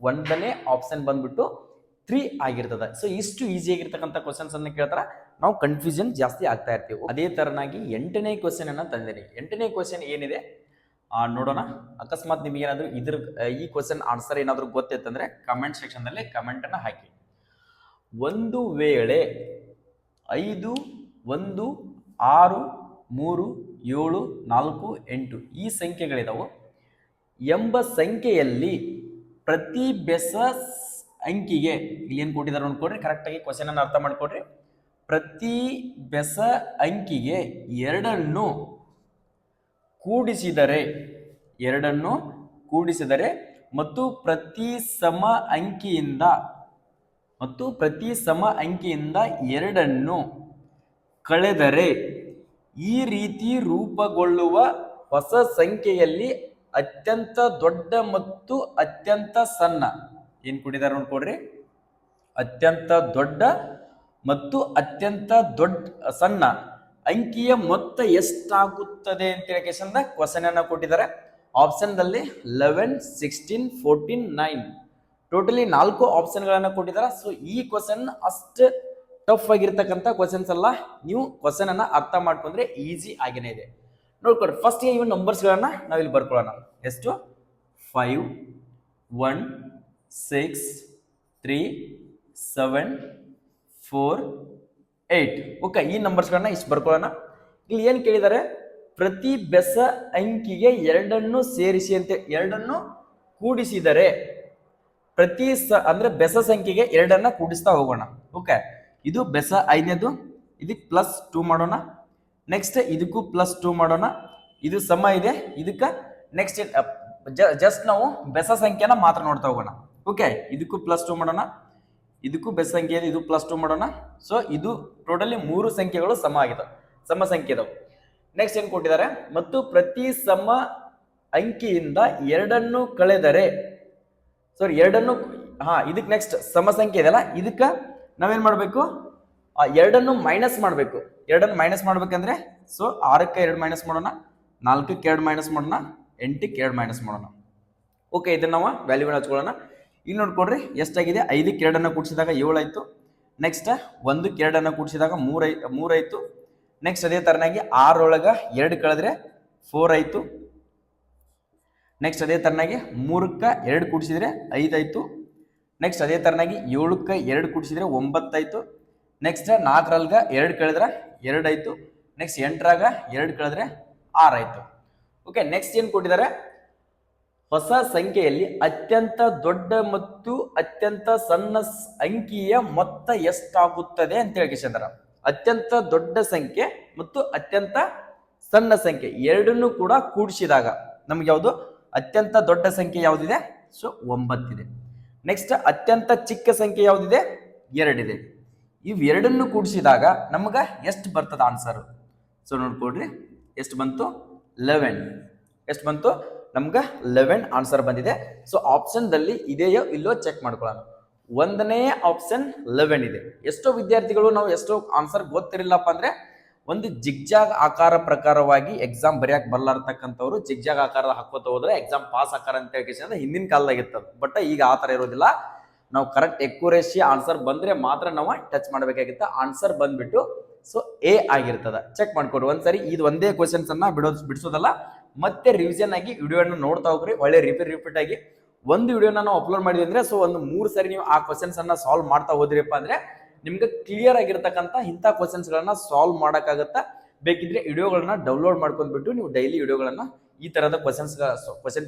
ಒಂದನೇ ಆಪ್ಷನ್ ಬಂದ್ಬಿಟ್ಟು 3 ಆಗಿರ್ತದೆ. ಸೊ ಇಷ್ಟು ಈಸಿ ಆಗಿರ್ತಕ್ಕಂಥ ಕ್ವಶನ್ಸ್ ಅನ್ನ ಕೇಳ್ತಾರ, ನಾವು ಕನ್ಫ್ಯೂಷನ್ ಜಾಸ್ತಿ ಆಗ್ತಾ ಇರ್ತೀವಿ. ಅದೇ ತರನಾಗಿ 8ನೇ ಕ್ವಶನ್ ಅನ್ನ ತಂದಿನಿ. 8ನೇ ಕ್ವಶನ್ ಏನಿದೆ ನೋಡೋಣ. ಅಕಸ್ಮಾತ್ ನಿಮ್ಗೆ ಏನಾದ್ರು ಈ ಕ್ವಶನ್ ಆನ್ಸರ್ ಏನಾದ್ರು ಗೊತ್ತಿತ್ತಂದ್ರೆ ಕಮೆಂಟ್ ಸೆಕ್ಷನ್ ನಲ್ಲಿ ಕಮೆಂಟ್ ಅನ್ನ ಹಾಕಿ. ಒಂದು ವೇಳೆ 5 1 6 3 7 4 8 ಈ ಸಂಖ್ಯೆಗಳಿದಾವೆ ಎಂಬ ಸಂಖ್ಯೆಯಲ್ಲಿ ಪ್ರತಿ ಬೆಸ ಅಂಕಿಗೆ ಇಲ್ಲಿ ಏನು ಕೊಟ್ಟಿದ್ದಾರೆ ನೋಡ್ಕೊಡ್ರಿ. ಕರೆಕ್ಟ್ ಆಗಿ ಕ್ವಶನ್ ಅನ್ನು ಅರ್ಥ ಮಾಡ್ಕೊಡ್ರಿ. ಪ್ರತಿ ಬೆಸ ಅಂಕಿಗೆ ಎರಡನ್ನು ಕೂಡಿಸಿದರೆ ಮತ್ತು ಪ್ರತಿ ಸಮ ಅಂಕಿಯಿಂದ ಎರಡನ್ನು ಕಳೆದರೆ ಈ ರೀತಿ ರೂಪುಗೊಳ್ಳುವ ಹೊಸ ಸಂಖ್ಯೆಯಲ್ಲಿ ಅತ್ಯಂತ ದೊಡ್ಡ ಮತ್ತು ಅತ್ಯಂತ ಸಣ್ಣ ಏನ್ ಕೊಟ್ಟಿದ್ದಾರೆ ನೋಡ್ಕೊಡ್ರಿ. ಅತ್ಯಂತ ದೊಡ್ಡ ಮತ್ತು ಅತ್ಯಂತ ಸಣ್ಣ ಅಂಕಿಯ ಮೊತ್ತ ಎಷ್ಟಾಗುತ್ತದೆ ಅಂತ ಹೇಳಿ ಕ್ವಶನ್ ಅನ್ನ ಕೊಟ್ಟಿದ್ದಾರೆ. ಆಪ್ಷನ್ ದಲ್ಲಿ 11 16 14 9 ಟೋಟಲಿ 4 ಆಪ್ಷನ್ ಗಳನ್ನ ಕೊಟ್ಟಿದ್ದಾರೆ. ಸೊ ಈ ಕ್ವಶನ್ ಅಷ್ಟು ಟಫ್ ಆಗಿರ್ತಕ್ಕಂಥ ಕ್ವಶನ್ಸ್ ಅಲ್ಲ. ನೀವು ಕ್ವಶನ್ ಅನ್ನ ಅರ್ಥ ಮಾಡ್ಕೊಂಡ್ರೆ ಈಸಿ ಆಗಿನೇ ಇದೆ. ನೋಡ್ಕೊಡ್ರಿ. ಫಸ್ಟ್ ಇವ್ ನಂಬರ್ಸ್ ಗಳನ್ನ ನಾವಿಲ್ಲಿ ಬರ್ಕೊಳ್ಳೋಣ. ಎಷ್ಟು? 5 1 6 3 7 4 8 ಓಕೆ. ಈ ನಂಬರ್ಸ್ ಗಳನ್ನ ಇಷ್ಟು ಬರ್ಕೊಳ್ಳೋಣ. ಇಲ್ಲಿ ಏನ್ ಕೇಳಿದ್ದಾರೆ? ಪ್ರತಿ ಬೆಸ ಅಂಕಿಗೆ ಎರಡನ್ನು ಸೇರಿಸಿ ಅಂತ, ಎರಡನ್ನು ಕೂಡಿಸಿದರೆ ಅಂದ್ರೆ ಬೆಸ ಸಂಖ್ಯೆಗೆ ಎರಡನ್ನ ಕೂಡಿಸ್ತಾ ಹೋಗೋಣ. ಓಕೆ, ಇದು ಬೆಸ 5ನೇದು, ಇದಕ್ಕೆ +2 ಮಾಡೋಣ. ನೆಕ್ಸ್ಟ್ ಇದಕ್ಕೂ +2 ಮಾಡೋಣ. ಇದು ಸಮ ಇದೆ ಇದಕ್ಕೆ. ನೆಕ್ಸ್ಟ್ ಜಸ್ಟ್ ನಾವು ಬೆಸ ಸಂಖ್ಯೆನ ಮಾತ್ರ ನೋಡ್ತಾ ಹೋಗೋಣ. ಓಕೆ, ಇದಕ್ಕೂ +2 ಮಾಡೋಣ. ಇದಕ್ಕೂ ಬೆಸ ಸಂಖ್ಯೆ ಇದೆ, ಇದು +2 ಮಾಡೋಣ. ಸೊ ಇದು ಟೋಟಲಿ 3 ಸಂಖ್ಯೆಗಳು ಸಮ ಸಂಖ್ಯೆ ಇದಾವೆ. ನೆಕ್ಸ್ಟ್ ಏನ್ ಕೊಟ್ಟಿದ್ದಾರೆ? ಮತ್ತು ಪ್ರತಿ ಸಮ ಅಂಕಿಯಿಂದ ಎರಡನ್ನು ಕಳೆದರೆ ಇದಕ್ಕೆ ನೆಕ್ಸ್ಟ್ ಸಮ ಸಂಖ್ಯೆ ಇದೆಯಲ್ಲ, ಇದಕ್ಕೆ ನಾವೇನ್ ಮಾಡ್ಬೇಕು? ಎರಡನ್ನು ಮೈನಸ್ ಮಾಡ್ಬೇಕು. ಎರಡನ್ನು ಮೈನಸ್ ಮಾಡ್ಬೇಕಂದ್ರೆ ಸೊ 6ಕ್ಕೆ 2 ಮೈನಸ್ ಮಾಡೋಣ, 4ಕ್ಕೆ 2 ಮೈನಸ್ ಮಾಡೋಣ, 8ಕ್ಕೆ 2 ಮೈನಸ್ ಮಾಡೋಣ. ಓಕೆ, ಇದನ್ನ ನಾವು ವ್ಯಾಲ್ಯೂ ಹಚ್ಕೊಳ್ಳೋಣ. ಇಲ್ಲಿ ನೋಡ್ಕೊಡ್ರಿ ಎಷ್ಟಾಗಿದೆ. 5ಕ್ಕೆ 2 ಕೂಡಿಸಿದಾಗ 7 ಆಯ್ತು. ನೆಕ್ಸ್ಟ್ 1ಕ್ಕೆ 2 ಕೂಡಿಸಿದಾಗ 3 ಆಯ್ತು. ನೆಕ್ಸ್ಟ್ ಅದೇ ತರನಾಗಿ 6 ಒಳಗ 2 ಕಳೆದ್ರೆ 4 ಆಯ್ತು. ನೆಕ್ಸ್ಟ್ ಅದೇ ತರನಾಗಿ 3ಕ್ಕೆ 2 ಕೂಡಿಸಿದ್ರೆ 5 ಆಯ್ತು. ನೆಕ್ಸ್ಟ್ ಅದೇ ತರನಾಗಿ 7ಕ್ಕೆ 2 ಕೂಡಿಸಿದ್ರೆ 9 ಆಯ್ತು. ನೆಕ್ಸ್ಟ್ 4ರಲ್ಲಿ 2 ಕಳೆದ್ರೆ 2 ಆಯ್ತು. ನೆಕ್ಸ್ಟ್ 8ರಾಗ 2 ಕಳೆದ್ರೆ 6 ಆಯ್ತು. ಓಕೆ, ನೆಕ್ಸ್ಟ್ ಏನ್ ಕೊಟ್ಟಿದ್ದಾರೆ? ಹೊಸ ಸಂಖ್ಯೆಯಲ್ಲಿ ಅತ್ಯಂತ ದೊಡ್ಡ ಮತ್ತು ಅತ್ಯಂತ ಸಣ್ಣ ಅಂಕಿಯ ಮೊತ್ತ ಎಷ್ಟಾಗುತ್ತದೆ ಅಂತ ಹೇಳಿದ್ದಾರೆ. ಅತ್ಯಂತ ದೊಡ್ಡ ಸಂಖ್ಯೆ ಮತ್ತು ಅತ್ಯಂತ ಸಣ್ಣ ಸಂಖ್ಯೆ ಎರಡನ್ನೂ ಕೂಡ ಕೂಡಿಸಿದಾಗ ನಮ್ಗೆ ಯಾವುದು? ಅತ್ಯಂತ ದೊಡ್ಡ ಸಂಖ್ಯೆ ಯಾವುದಿದೆ? ಸೊ 9 ಇದೆ. ನೆಕ್ಸ್ಟ್ ಅತ್ಯಂತ ಚಿಕ್ಕ ಸಂಖ್ಯೆ ಯಾವುದಿದೆ? 2 ಇದೆ. ಇವೆರಡನ್ನು ಕೂಡಿಸಿದಾಗ ನಮ್ಗೆ ಎಷ್ಟು ಬರ್ತದ ಆನ್ಸರ್? ಸೊ ನೋಡ್ಕೊಡ್ರಿ, ಎಷ್ಟು ಬಂತು? 11. ಎಷ್ಟು ಬಂತು? ನಮ್ಗೆ 11 ಆನ್ಸರ್ ಬಂದಿದೆ. ಸೊ ಆಪ್ಷನ್ದಲ್ಲಿ ಇದೆಯೋ ಇಲ್ಲೋ ಚೆಕ್ ಮಾಡ್ಕೊಳ್ಳೋಣ. ಒಂದನೇ ಆಪ್ಷನ್ 11 ಇದೆ. ಎಷ್ಟೋ ವಿದ್ಯಾರ್ಥಿಗಳು ನಾವು ಎಷ್ಟೋ ಆನ್ಸರ್ ಗೊತ್ತಿರಲಿಲ್ಲಪ್ಪ ಅಂದ್ರೆ ಒಂದು ಜಿಗ್ಜಾಗ್ ಆಕಾರ ಪ್ರಕಾರವಾಗಿ ಎಕ್ಸಾಮ್ ಬರೆಯಕ್ಕೆ ಬರ್ಲಾರ್ತಕ್ಕಂಥವ್ರು ಜಿಗ್ಜಾಗ್ ಆಕಾರ ಹಾಕೋತ ಹೋದ್ರೆ ಎಕ್ಸಾಮ್ ಪಾಸ್ ಆಕಾರ ಅಂತ ಹೇಳಿ ಹಿಂದಿನ ಕಾಲದಾಗಿರ್ತದೆ. ಬಟ್ ಈಗ ಆ ಥರ ಇರೋದಿಲ್ಲ. ನಾವು ಕರೆಕ್ಟ್ ಎಕ್ಯುರೇಸಿ ಆನ್ಸರ್ ಬಂದ್ರೆ ಮಾತ್ರ ನಾವು ಟಚ್ ಮಾಡಬೇಕಾಗಿತ್ತು. ಆನ್ಸರ್ ಬಂದ್ಬಿಟ್ಟು ಸೊ ಎ ಆಗಿರ್ತದ. ಚೆಕ್ ಮಾಡ್ಕೊಡ್ರಿ ಒಂದ್ಸರಿ. ಇದು ಒಂದೇ ಕ್ವಶನ್ಸ್ ಅನ್ನ ಬಿಡಿಸೋದಲ್ಲ, ಮತ್ತೆ ರಿವಿಷನ್ ಆಗಿ ವಿಡಿಯೋನ ನೋಡ್ತಾ ಹೋಗ್ರಿ. ಒಳ್ಳೆ ರಿಪೀಟ್ ಆಗಿ ಒಂದು ವಿಡಿಯೋನ ನಾವು ಅಪ್ಲೋಡ್ ಮಾಡಿದ್ವಿ ಅಂದ್ರೆ ಸೊ ಒಂದು 3 ಸರಿ ನೀವು ಆ ಕ್ವಶನ್ಸ್ ಅನ್ನ ಸಾಲ್ವ್ ಮಾಡ್ತಾ ಹೋದ್ರಿಪ್ಪ ಅಂದ್ರೆ ನಿಮ್ಗೆ ಕ್ಲಿಯರ್ ಆಗಿರ್ತಕ್ಕಂಥ ಇಂಥ ಕ್ವಶನ್ಸ್ ಗಳನ್ನ ಸಾಲ್ವ್ ಮಾಡಕ್ಕಾಗತ್ತಾ. ಬೇಕಿದ್ರೆ ವಿಡಿಯೋಗಳನ್ನ ಡೌನ್ಲೋಡ್ ಮಾಡ್ಕೊಂಡ್ಬಿಟ್ಟು ನೀವು ಡೈಲಿ ವಿಡಿಯೋಗಳನ್ನ ಈ ತರದ ಕ್ವಶನ್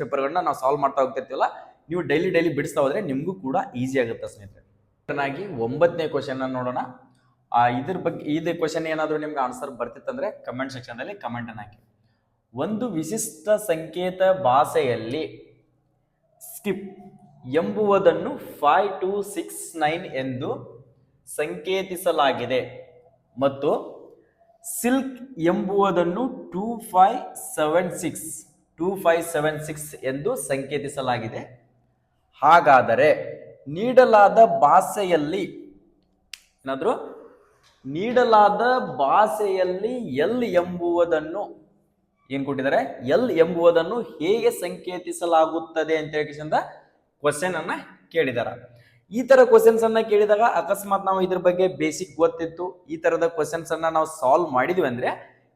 ಪೇಪರ್ಗಳನ್ನ ನಾವು ಸಾಲ್ವ್ ಮಾಡ್ತಾ ಹೋಗ್ತಿರ್ತೀವಲ್ಲ, ನೀವು ಡೈಲಿ ಬಿಡಿಸ್ತಾ ಹೋದ್ರೆ ನಿಮ್ಗೂ ಕೂಡ ಈಸಿ ಆಗುತ್ತೆ ಸ್ನೇಹಿತರೆ. 9ನೇ ಕ್ವಶನ್ ನೋಡೋಣ. ಇದ್ರ ಬಗ್ಗೆ ಇದು ಕ್ವಶನ್ ಏನಾದ್ರು ನಿಮ್ಗೆ ಆನ್ಸರ್ ಬರ್ತಿತ್ತಂದ್ರೆ ಕಮೆಂಟ್ ಸೆಕ್ಷನ್ ಅಲ್ಲಿ ಕಮೆಂಟ್ ಅನ್ನು ಹಾಕಿ. ಒಂದು ವಿಶಿಷ್ಟ ಸಂಕೇತ ಭಾಷೆಯಲ್ಲಿ ಸ್ಕಿಪ್ ಎಂಬುವುದನ್ನು 5269 ಎಂದು ಸಂಕೇತಿಸಲಾಗಿದೆ ಮತ್ತು ಸಿಲ್ಕ್ ಎಂಬುವುದನ್ನು 2576 ಎಂದು ಸಂಕೇತಿಸಲಾಗಿದೆ. ಹಾಗಾದರೆ ನೀಡಲಾದ ಭಾಷೆಯಲ್ಲಿ ಎಲ್ ಎಂಬುವುದನ್ನು ಏನ್ ಕೊಟ್ಟಿದ್ದಾರೆ, ಎಲ್ ಎಂಬುವುದನ್ನು ಹೇಗೆ ಸಂಕೇತಿಸಲಾಗುತ್ತದೆ ಅಂತ ಹೇಳಿ ಕ್ವಶನ್ ಅನ್ನ ಕೇಳಿದಾರ. ಈ ತರ ಕ್ವಶನ್ಸ್ ಅನ್ನ ಕೇಳಿದಾಗ ಅಕಸ್ಮಾತ್ ನಾವು ಇದ್ರ ಬಗ್ಗೆ ಬೇಸಿಕ್ ಗೊತ್ತಿತ್ತು, ಈ ತರದ ಕ್ವಶನ್ಸ್ ಅನ್ನ ನಾವು ಸಾಲ್ವ್ ಮಾಡಿದ್ವಿ ಅಂದ್ರೆ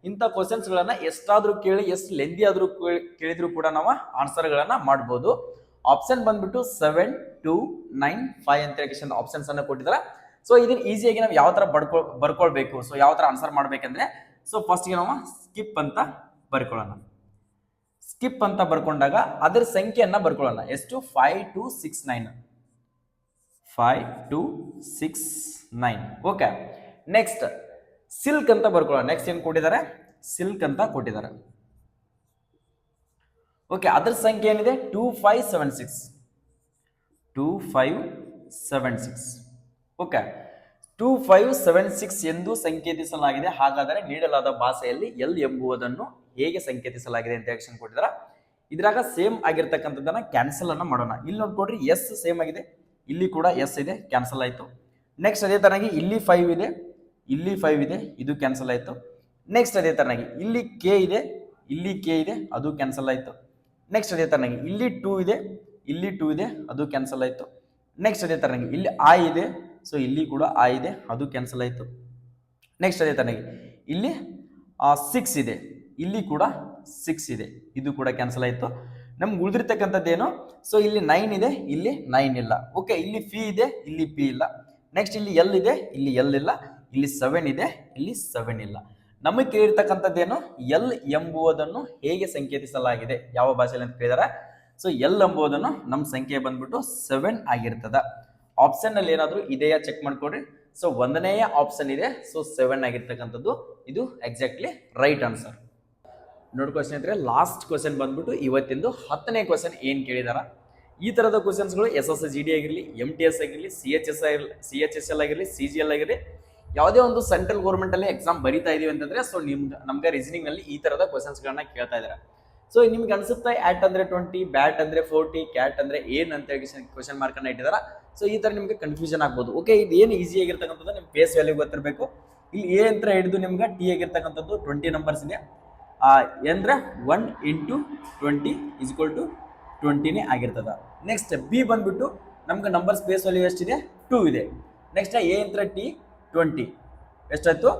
ಇಂಥ ಕ್ವಶನ್ಸ್ ಗಳನ್ನ ಎಷ್ಟಾದ್ರೂ ಕೇಳಿ ಎಷ್ಟು ಲೆಂದಿ ಆದ್ರೂ ಕೇಳಿದ್ರು ಕೂಡ ನಾವು ಆನ್ಸರ್ ಗಳನ್ನ ಮಾಡ್ಬೋದು. ಆಪ್ಷನ್ ಬಂದ್ಬಿಟ್ಟು 7, 2, 9, 5 ಅಂತ ಹೇಳಿ ಆಪ್ಷನ್ಸ್ ಅನ್ನ ಕೊಟ್ಟಿದ್ದಾರೆ. ಸೊ ಇದನ್ನ ಈಸಿಯಾಗಿ ನಾವು ಯಾವ ತರ ಬರ್ಕೊಳ್ಬೇಕು, ಸೊ ಯಾವ ತರ ಆನ್ಸರ್ ಮಾಡ್ಬೇಕಂದ್ರೆ ಸೊ ಫಸ್ಟ್ ಗೆ ನಾವು ಸ್ಕಿಪ್ ಅಂತ ಬರ್ಕೊಳ್ಳೋಣ. ಸ್ಕಿಪ್ ಅಂತ ಬರ್ಕೊಂಡಾಗ ಅದರ ಸಂಖ್ಯೆಯನ್ನ ಬರ್ಕೊಳ್ಳೋಣ. ಎಷ್ಟು? 5269. ಓಕೆ. ನೆಕ್ಸ್ಟ್ ಸಿಲ್ಕ್ ಅಂತ ಬರ್ಕೊಳ್ಳೋಣ. ನೆಕ್ಸ್ಟ್ ಏನ್ ಕೊಟ್ಟಿದ್ದಾರೆ? ಸಿಲ್ಕ್ ಅಂತ ಕೊಟ್ಟಿದ್ದಾರೆ. ಓಕೆ, ಅದರ ಸಂಖ್ಯೆ ಏನಿದೆ? 2576. ಓಕೆ, 2576 ಎಂದು ಸಂಕೇತಿಸಲಾಗಿದೆ. ಹಾಗಾದರೆ ನೀಡಲಾದ ಭಾಷೆಯಲ್ಲಿ ಎಲ್ ಎಂಬುವುದನ್ನು ಹೇಗೆ ಸಂಕೇತಿಸಲಾಗಿದೆ ಅಂತ ಹೇಳಿ ಕೊಟ್ಟಿದ್ದಾರೆ. ಇದ್ರಾಗ ಸೇಮ್ ಆಗಿರ್ತಕ್ಕಂಥದ್ದನ್ನ ಕ್ಯಾನ್ಸಲ್ ಅನ್ನ ಮಾಡೋಣ. ಇಲ್ಲಿ ನೋಡ್ಕೊಡ್ರಿ, ಎಸ್ ಸೇಮ್ ಆಗಿದೆ, ಇಲ್ಲಿ ಕೂಡ ಎಸ್ ಇದೆ, ಕ್ಯಾನ್ಸಲ್ ಆಯ್ತು. ನೆಕ್ಸ್ಟ್ ಅದೇ ತರನಾಗಿ ಇಲ್ಲಿ 5 ಇದೆ, ಇಲ್ಲಿ 5 ಇದೆ, ಇದು ಕ್ಯಾನ್ಸಲ್ ಆಯ್ತು. ನೆಕ್ಸ್ಟ್ ಅದೇ ತರನಾಗಿ ಇಲ್ಲಿ ಕೆ ಇದೆ, ಇಲ್ಲಿ ಕೆ ಇದೆ, ಅದು ಕ್ಯಾನ್ಸಲ್ ಆಯ್ತು. ನೆಕ್ಸ್ಟ್ ಅದೇ ತರನಾಗಿ ಇಲ್ಲಿ 2 ಇದೆ, ಇಲ್ಲಿ 2 ಇದೆ, ಅದು ಕ್ಯಾನ್ಸಲ್ ಆಯ್ತು. ನೆಕ್ಸ್ಟ್ ಅದೇ ತರನಾಗಿ ಇಲ್ಲಿ ಐ ಇದೆ, ಸೊ ಇಲ್ಲಿ ಕೂಡ ಐ ಇದೆ, ಅದು ಕ್ಯಾನ್ಸಲ್ ಆಯ್ತು. ನೆಕ್ಸ್ಟ್ ಅದೇ ತರನಾಗಿ ಇಲ್ಲಿ 6 ಇದೆ, ಇಲ್ಲಿ ಕೂಡ 6 ಇದೆ, ಇದು ಕೂಡ ಕ್ಯಾನ್ಸಲ್ ಆಯ್ತು. ನಮ್ಗೆ ಉಳಿದಿರ್ತಕ್ಕಂಥದ್ದೇನು? ಸೊ ಇಲ್ಲಿ 9 ಇದೆ, ಇಲ್ಲಿ 9 ಇಲ್ಲ. ಓಕೆ, ಇಲ್ಲಿ ಪಿ ಇದೆ, ಇಲ್ಲಿ ಪಿ ಇಲ್ಲ. ನೆಕ್ಸ್ಟ್ ಇಲ್ಲಿ ಎಲ್ ಇದೆ, ಇಲ್ಲಿ ಎಲ್ ಇಲ್ಲ. ಇಲ್ಲಿ 7 ಇದೆ, ಇಲ್ಲಿ 7 ಇಲ್ಲ. ನಮಗೆ ಕೇಳಿರ್ತಕ್ಕಂಥದ್ದೇನು? ಎಲ್ ಎಂಬುವುದನ್ನು ಹೇಗೆ ಸಂಕೇತಿಸಲಾಗಿದೆ, ಯಾವ ಭಾಷೆಯಲ್ಲಿ ಅಂತ ಕೇಳಿದಾರೆ. ಸೊ ಎಲ್ ಎಂಬುವುದನ್ನು ನಮ್ಮ ಸಂಖ್ಯೆ ಬಂದ್ಬಿಟ್ಟು 7 ಆಗಿರ್ತದ. ಆಪ್ಷನ್ ಅಲ್ಲಿ ಏನಾದ್ರು ಇದೆಯಾ ಚೆಕ್ ಮಾಡ್ಕೊಡ್ರಿ. ಸೊ ಒಂದನೆಯ ಆಪ್ಷನ್ ಇದೆ, ಸೊ 7 ಆಗಿರ್ತಕ್ಕಂಥದ್ದು ಇದು ಎಕ್ಸಾಕ್ಟ್ಲಿ ರೈಟ್ ಆನ್ಸರ್. ನೋಡ್ಕೊ ಸ್ನೇಹಿತರೆ, ಲಾಸ್ಟ್ ಕ್ವಶನ್ ಬಂದ್ಬಿಟ್ಟು ಇವತ್ತಿಂದು 10ನೇ ಕ್ವಶನ್ ಏನ್ ಕೇಳಿದಾರ. ಈ ತರದ ಕ್ವಶನ್ಸ್ಗಳು SSGD ಆಗಿರಲಿ, MTS ಆಗಿರಲಿ, CHSL ಆಗಿರಲಿ, CGL ಆಗಿರಲಿ, ಯಾವುದೇ ಒಂದು ಸೆಂಟ್ರಲ್ ಗೌರ್ಮೆಂಟ್ ಅಲ್ಲಿ ಎಕ್ಸಾಮ್ ಬರೀತಾ ಇದೀವಿ ಅಂತಂದ್ರೆ ಸೊ ನಮ್ಗೆ ರೀಸನಿಂಗ್ ನಲ್ಲಿ ಈ ತರದ ಕ್ವಶನ್ಸ್ ಗಳನ್ನ ಕೇಳ್ತಾ ಇದಾರೆ. ಸೊ ನಿಮ್ಗೆ ಅನ್ಸುತ್ತಾ ಆಟ್ ಅಂದ್ರೆ 20, ಬ್ಯಾಟ್ ಅಂದ್ರೆ 40, ಕ್ಯಾಟ್ ಅಂದ್ರೆ ಏನ್ ಅಂತ ಹೇಳಿ ಕ್ವಶನ್ ಮಾರ್ಕ್ ಅನ್ನ ಇಟ್ಟಿದಾರ. ಸೊ ಈ ತರ ನಿಮ್ಗೆ ಕನ್ಫ್ಯೂಷನ್ ಆಗ್ಬೋದು. ಓಕೆ, ಇದು ಏನು ಈಸಿ ಆಗಿರ್ತಕ್ಕಂಥದ್ದು ನಿಮ್ ಫೇಸ್ ವ್ಯಾಲ್ಯೂ ಗೊತ್ತಿರಬೇಕು. ಇಲ್ಲಿ ಎ ಅಂತ ಹಿಡಿದು ನಿಮ್ಗೆ ಟಿ ಆಗಿರ್ತಕ್ಕಂಥದ್ದು 20 ನಂಬರ್ಸ್ ಇದೆ. ಅಂದ್ರೆ 1 × 20 = 20ನೇ ಆಗಿರ್ತದ. ನೆಕ್ಸ್ಟ್ ಬಿ ಬಂದ್ಬಿಟ್ಟು ನಮ್ಗೆ ನಂಬರ್ ಸ್ಪೇಸ್ ವ್ಯಾಲ್ಯೂ ಎಷ್ಟಿದೆ? 2 ಇದೆ. ನೆಕ್ಸ್ಟ್ ಎ ಅಂತ ಟಿ 20 ಎಷ್ಟಾಯ್ತು?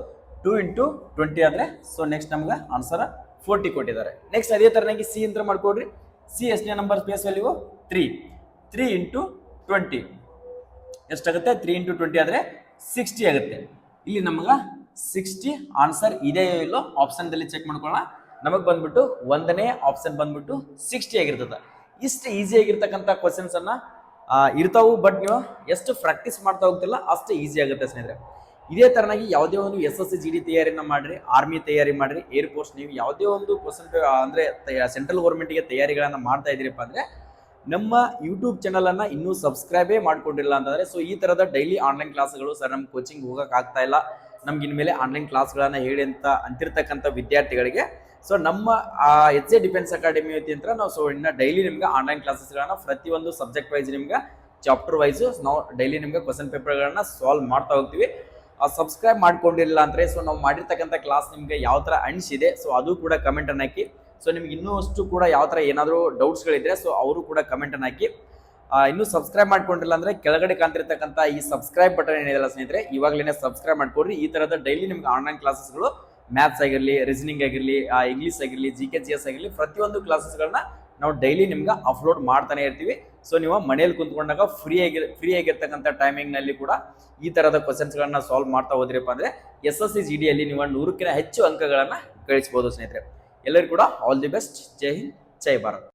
2 × 20 ಆದ್ರೆ ಸೊ ನೆಕ್ಸ್ಟ್ ನಮ್ಗೆ ಆನ್ಸರ್ 40 ಕೊಟ್ಟಿದ್ದಾರೆ. ನೆಕ್ಸ್ಟ್ ಅದೇ ತರನಾಗಿ ಸಿ ಅಂತ ಮಾಡ್ಕೊಡ್ರಿ. ಸಿ ಎಷ್ಟನೇ ನಂಬರ್ ಸ್ಪೇಸ್ ವ್ಯಾಲ್ಯೂ? 3 × 20 ಎಷ್ಟಾಗುತ್ತೆ? 3 × 20 ಆದ್ರೆ 60 ಆಗುತ್ತೆ. ಇಲ್ಲಿ ನಮ್ಗೆ 60 ಆನ್ಸರ್ ಇದೆಯೋ ಇಲ್ಲೋ ಆಪ್ಷನ್ ದಲ್ಲಿ ಚೆಕ್ ಮಾಡ್ಕೊಳ್ಳೋಣ. ನಮಗ್ ಬಂದ್ಬಿಟ್ಟು ಒಂದನೇ ಆಪ್ಷನ್ ಬಂದ್ಬಿಟ್ಟು 60 ಆಗಿರ್ತದೆ. ಇಷ್ಟು ಈಸಿ ಆಗಿರ್ತಕ್ಕಂಥ ಕ್ವಶನ್ಸ್ ಅನ್ನ ಇರ್ತಾವು, ಬಟ್ ನೀವು ಎಷ್ಟು ಪ್ರಾಕ್ಟೀಸ್ ಮಾಡ್ತಾ ಹೋಗ್ತಿಲ್ಲ ಅಷ್ಟು ಈಸಿ ಆಗುತ್ತೆ ಸ್ನೇಹಿತರೆ. ಇದೇ ತರನಾಗಿ ಯಾವುದೇ ಒಂದು SSGD ತಯಾರಿನ ಮಾಡ್ರಿ, ಆರ್ಮಿ ತಯಾರಿ ಮಾಡ್ರಿ, ಏರ್ಫೋರ್ಸ್, ನೀವು ಯಾವುದೇ ಒಂದು ಕ್ವಶನ್ ಅಂದ್ರೆ ಸೆಂಟ್ರಲ್ ಗೌರ್ಮೆಂಟ್ಗೆ ತಯಾರಿಗಳನ್ನ ಮಾಡ್ತಾ ಇದೀರಪ್ಪ ಅಂದ್ರೆ ನಮ್ಮ ಯೂಟ್ಯೂಬ್ ಚಾನಲ್ ಅನ್ನ ಇನ್ನೂ ಸಬ್ಸ್ಕ್ರೈಬೇ ಮಾಡ್ಕೊಂಡಿಲ್ಲ ಅಂತಂದ್ರೆ ಸೊ ಈ ತರದ ಡೈಲಿ ಆನ್ಲೈನ್ ಕ್ಲಾಸ್ಗಳು ಸರ್ ನಮ್ಮ ಕೋಚಿಂಗ್ ಹೋಗಕ್ ಆಗ್ತಾ ಇಲ್ಲ, ನಮ್ಗೆ ಇನ್ಮೇಲೆ ಆನ್ಲೈನ್ ಕ್ಲಾಸ್ಗಳನ್ನ ಹೇಳಿ ಅಂತ ಅಂತಿರ್ತಕ್ಕಂಥ ವಿದ್ಯಾರ್ಥಿಗಳಿಗೆ ಸೊ ನಮ್ಮ ಎಚ್ ಎ ಡಿಫೆನ್ಸ್ ಅಕಾಡೆಮಿ ಅಂತ ನಾವು ಸೊ ಇನ್ನು ಡೈಲಿ ನಿಮ್ಗೆ ಆನ್ಲೈನ್ ಕ್ಲಾಸಸ್ಗಳನ್ನ ಪ್ರತಿಯೊಂದು ಸಬ್ಜೆಕ್ಟ್ ವೈಸ್ ನಿಮ್ಗೆ ಚಾಪ್ಟರ್ ವೈಸು ನಾವು ಡೈಲಿ ನಿಮ್ಗೆ ಕ್ವಶನ್ ಪೇಪರ್ಗಳನ್ನ ಸಾಲ್ವ್ ಮಾಡ್ತಾ ಹೋಗ್ತೀವಿ. ಸಬ್ಸ್ಕ್ರೈಬ್ ಮಾಡ್ಕೊಂಡಿಲ್ಲ ಅಂದರೆ ಸೊ ನಾವು ಮಾಡಿರ್ತಕ್ಕಂಥ ಕ್ಲಾಸ್ ನಿಮಗೆ ಯಾವ ಥರ ಅನಿಸಿದೆ ಸೊ ಅದು ಕೂಡ ಕಮೆಂಟನ್ನು ಹಾಕಿ. ಸೊ ನಿಮ್ಗೆ ಇನ್ನೂ ಅಷ್ಟು ಕೂಡ ಯಾವ ಥರ ಏನಾದರೂ ಡೌಟ್ಸ್ಗಳಿದ್ರೆ ಸೊ ಅವರು ಕೂಡ ಕಮೆಂಟನ್ನು ಹಾಕಿ. ಇನ್ನೂ ಸಬ್ಸ್ಕ್ರೈಬ್ ಮಾಡ್ಕೊಂಡಿಲ್ಲ ಅಂದರೆ ಕೆಳಗಡೆ ಕಾಣ್ತಿರ್ತಕ್ಕಂಥ ಈ ಸಬ್ಸ್ಕ್ರೈಬ್ ಬಟನ್ ಏನಿದೆಲ್ಲ ಸ್ನೇಹಿತರೆ ಇವಾಗಲೇ ಸಬ್ಸ್ಕ್ರೈಬ್ ಮಾಡ್ಕೊಡ್ರಿ. ಈ ಥರದ ಡೈಲಿ ನಿಮ್ಗೆ ಆನ್ಲೈನ್ ಕ್ಲಾಸಸ್ಗಳು ಮ್ಯಾಥ್ಸ್ ಆಗಿರಲಿ, ರೀಸನಿಂಗ್ ಆಗಿರಲಿ, ಇಂಗ್ಲೀಷ್ ಆಗಿರಲಿ, GK GS ಆಗಿರಲಿ ಪ್ರತಿಯೊಂದು ಕ್ಲಾಸಸ್ಗಳನ್ನ ನಾವು ಡೈಲಿ ನಿಮ್ಗೆ ಅಪ್ಲೋಡ್ ಮಾಡ್ತಾನೆ ಇರ್ತೀವಿ. ಸೊ ನೀವು ಮನೇಲಿ ಕುಂತ್ಕೊಂಡಾಗ ಫ್ರೀ ಆಗಿರ್ತಕ್ಕಂಥ ಟೈಮಿಂಗ್ನಲ್ಲಿ ಕೂಡ ಈ ಥರದ ಕ್ವಶನ್ಸ್ಗಳನ್ನ ಸಾಲ್ವ್ ಮಾಡ್ತಾ ಹೋದ್ರಪ್ಪ ಅಂದರೆ SSC GD ಯಲ್ಲಿ ನೀವು 100ಕ್ಕಿಂತ ಹೆಚ್ಚು ಅಂಕಗಳನ್ನು ಗಳಿಸ್ಬೋದು ಸ್ನೇಹಿತರೆ. ಎಲ್ಲರಿಗೂ ಕೂಡ all the best. Jai Hind, Jai Bharat.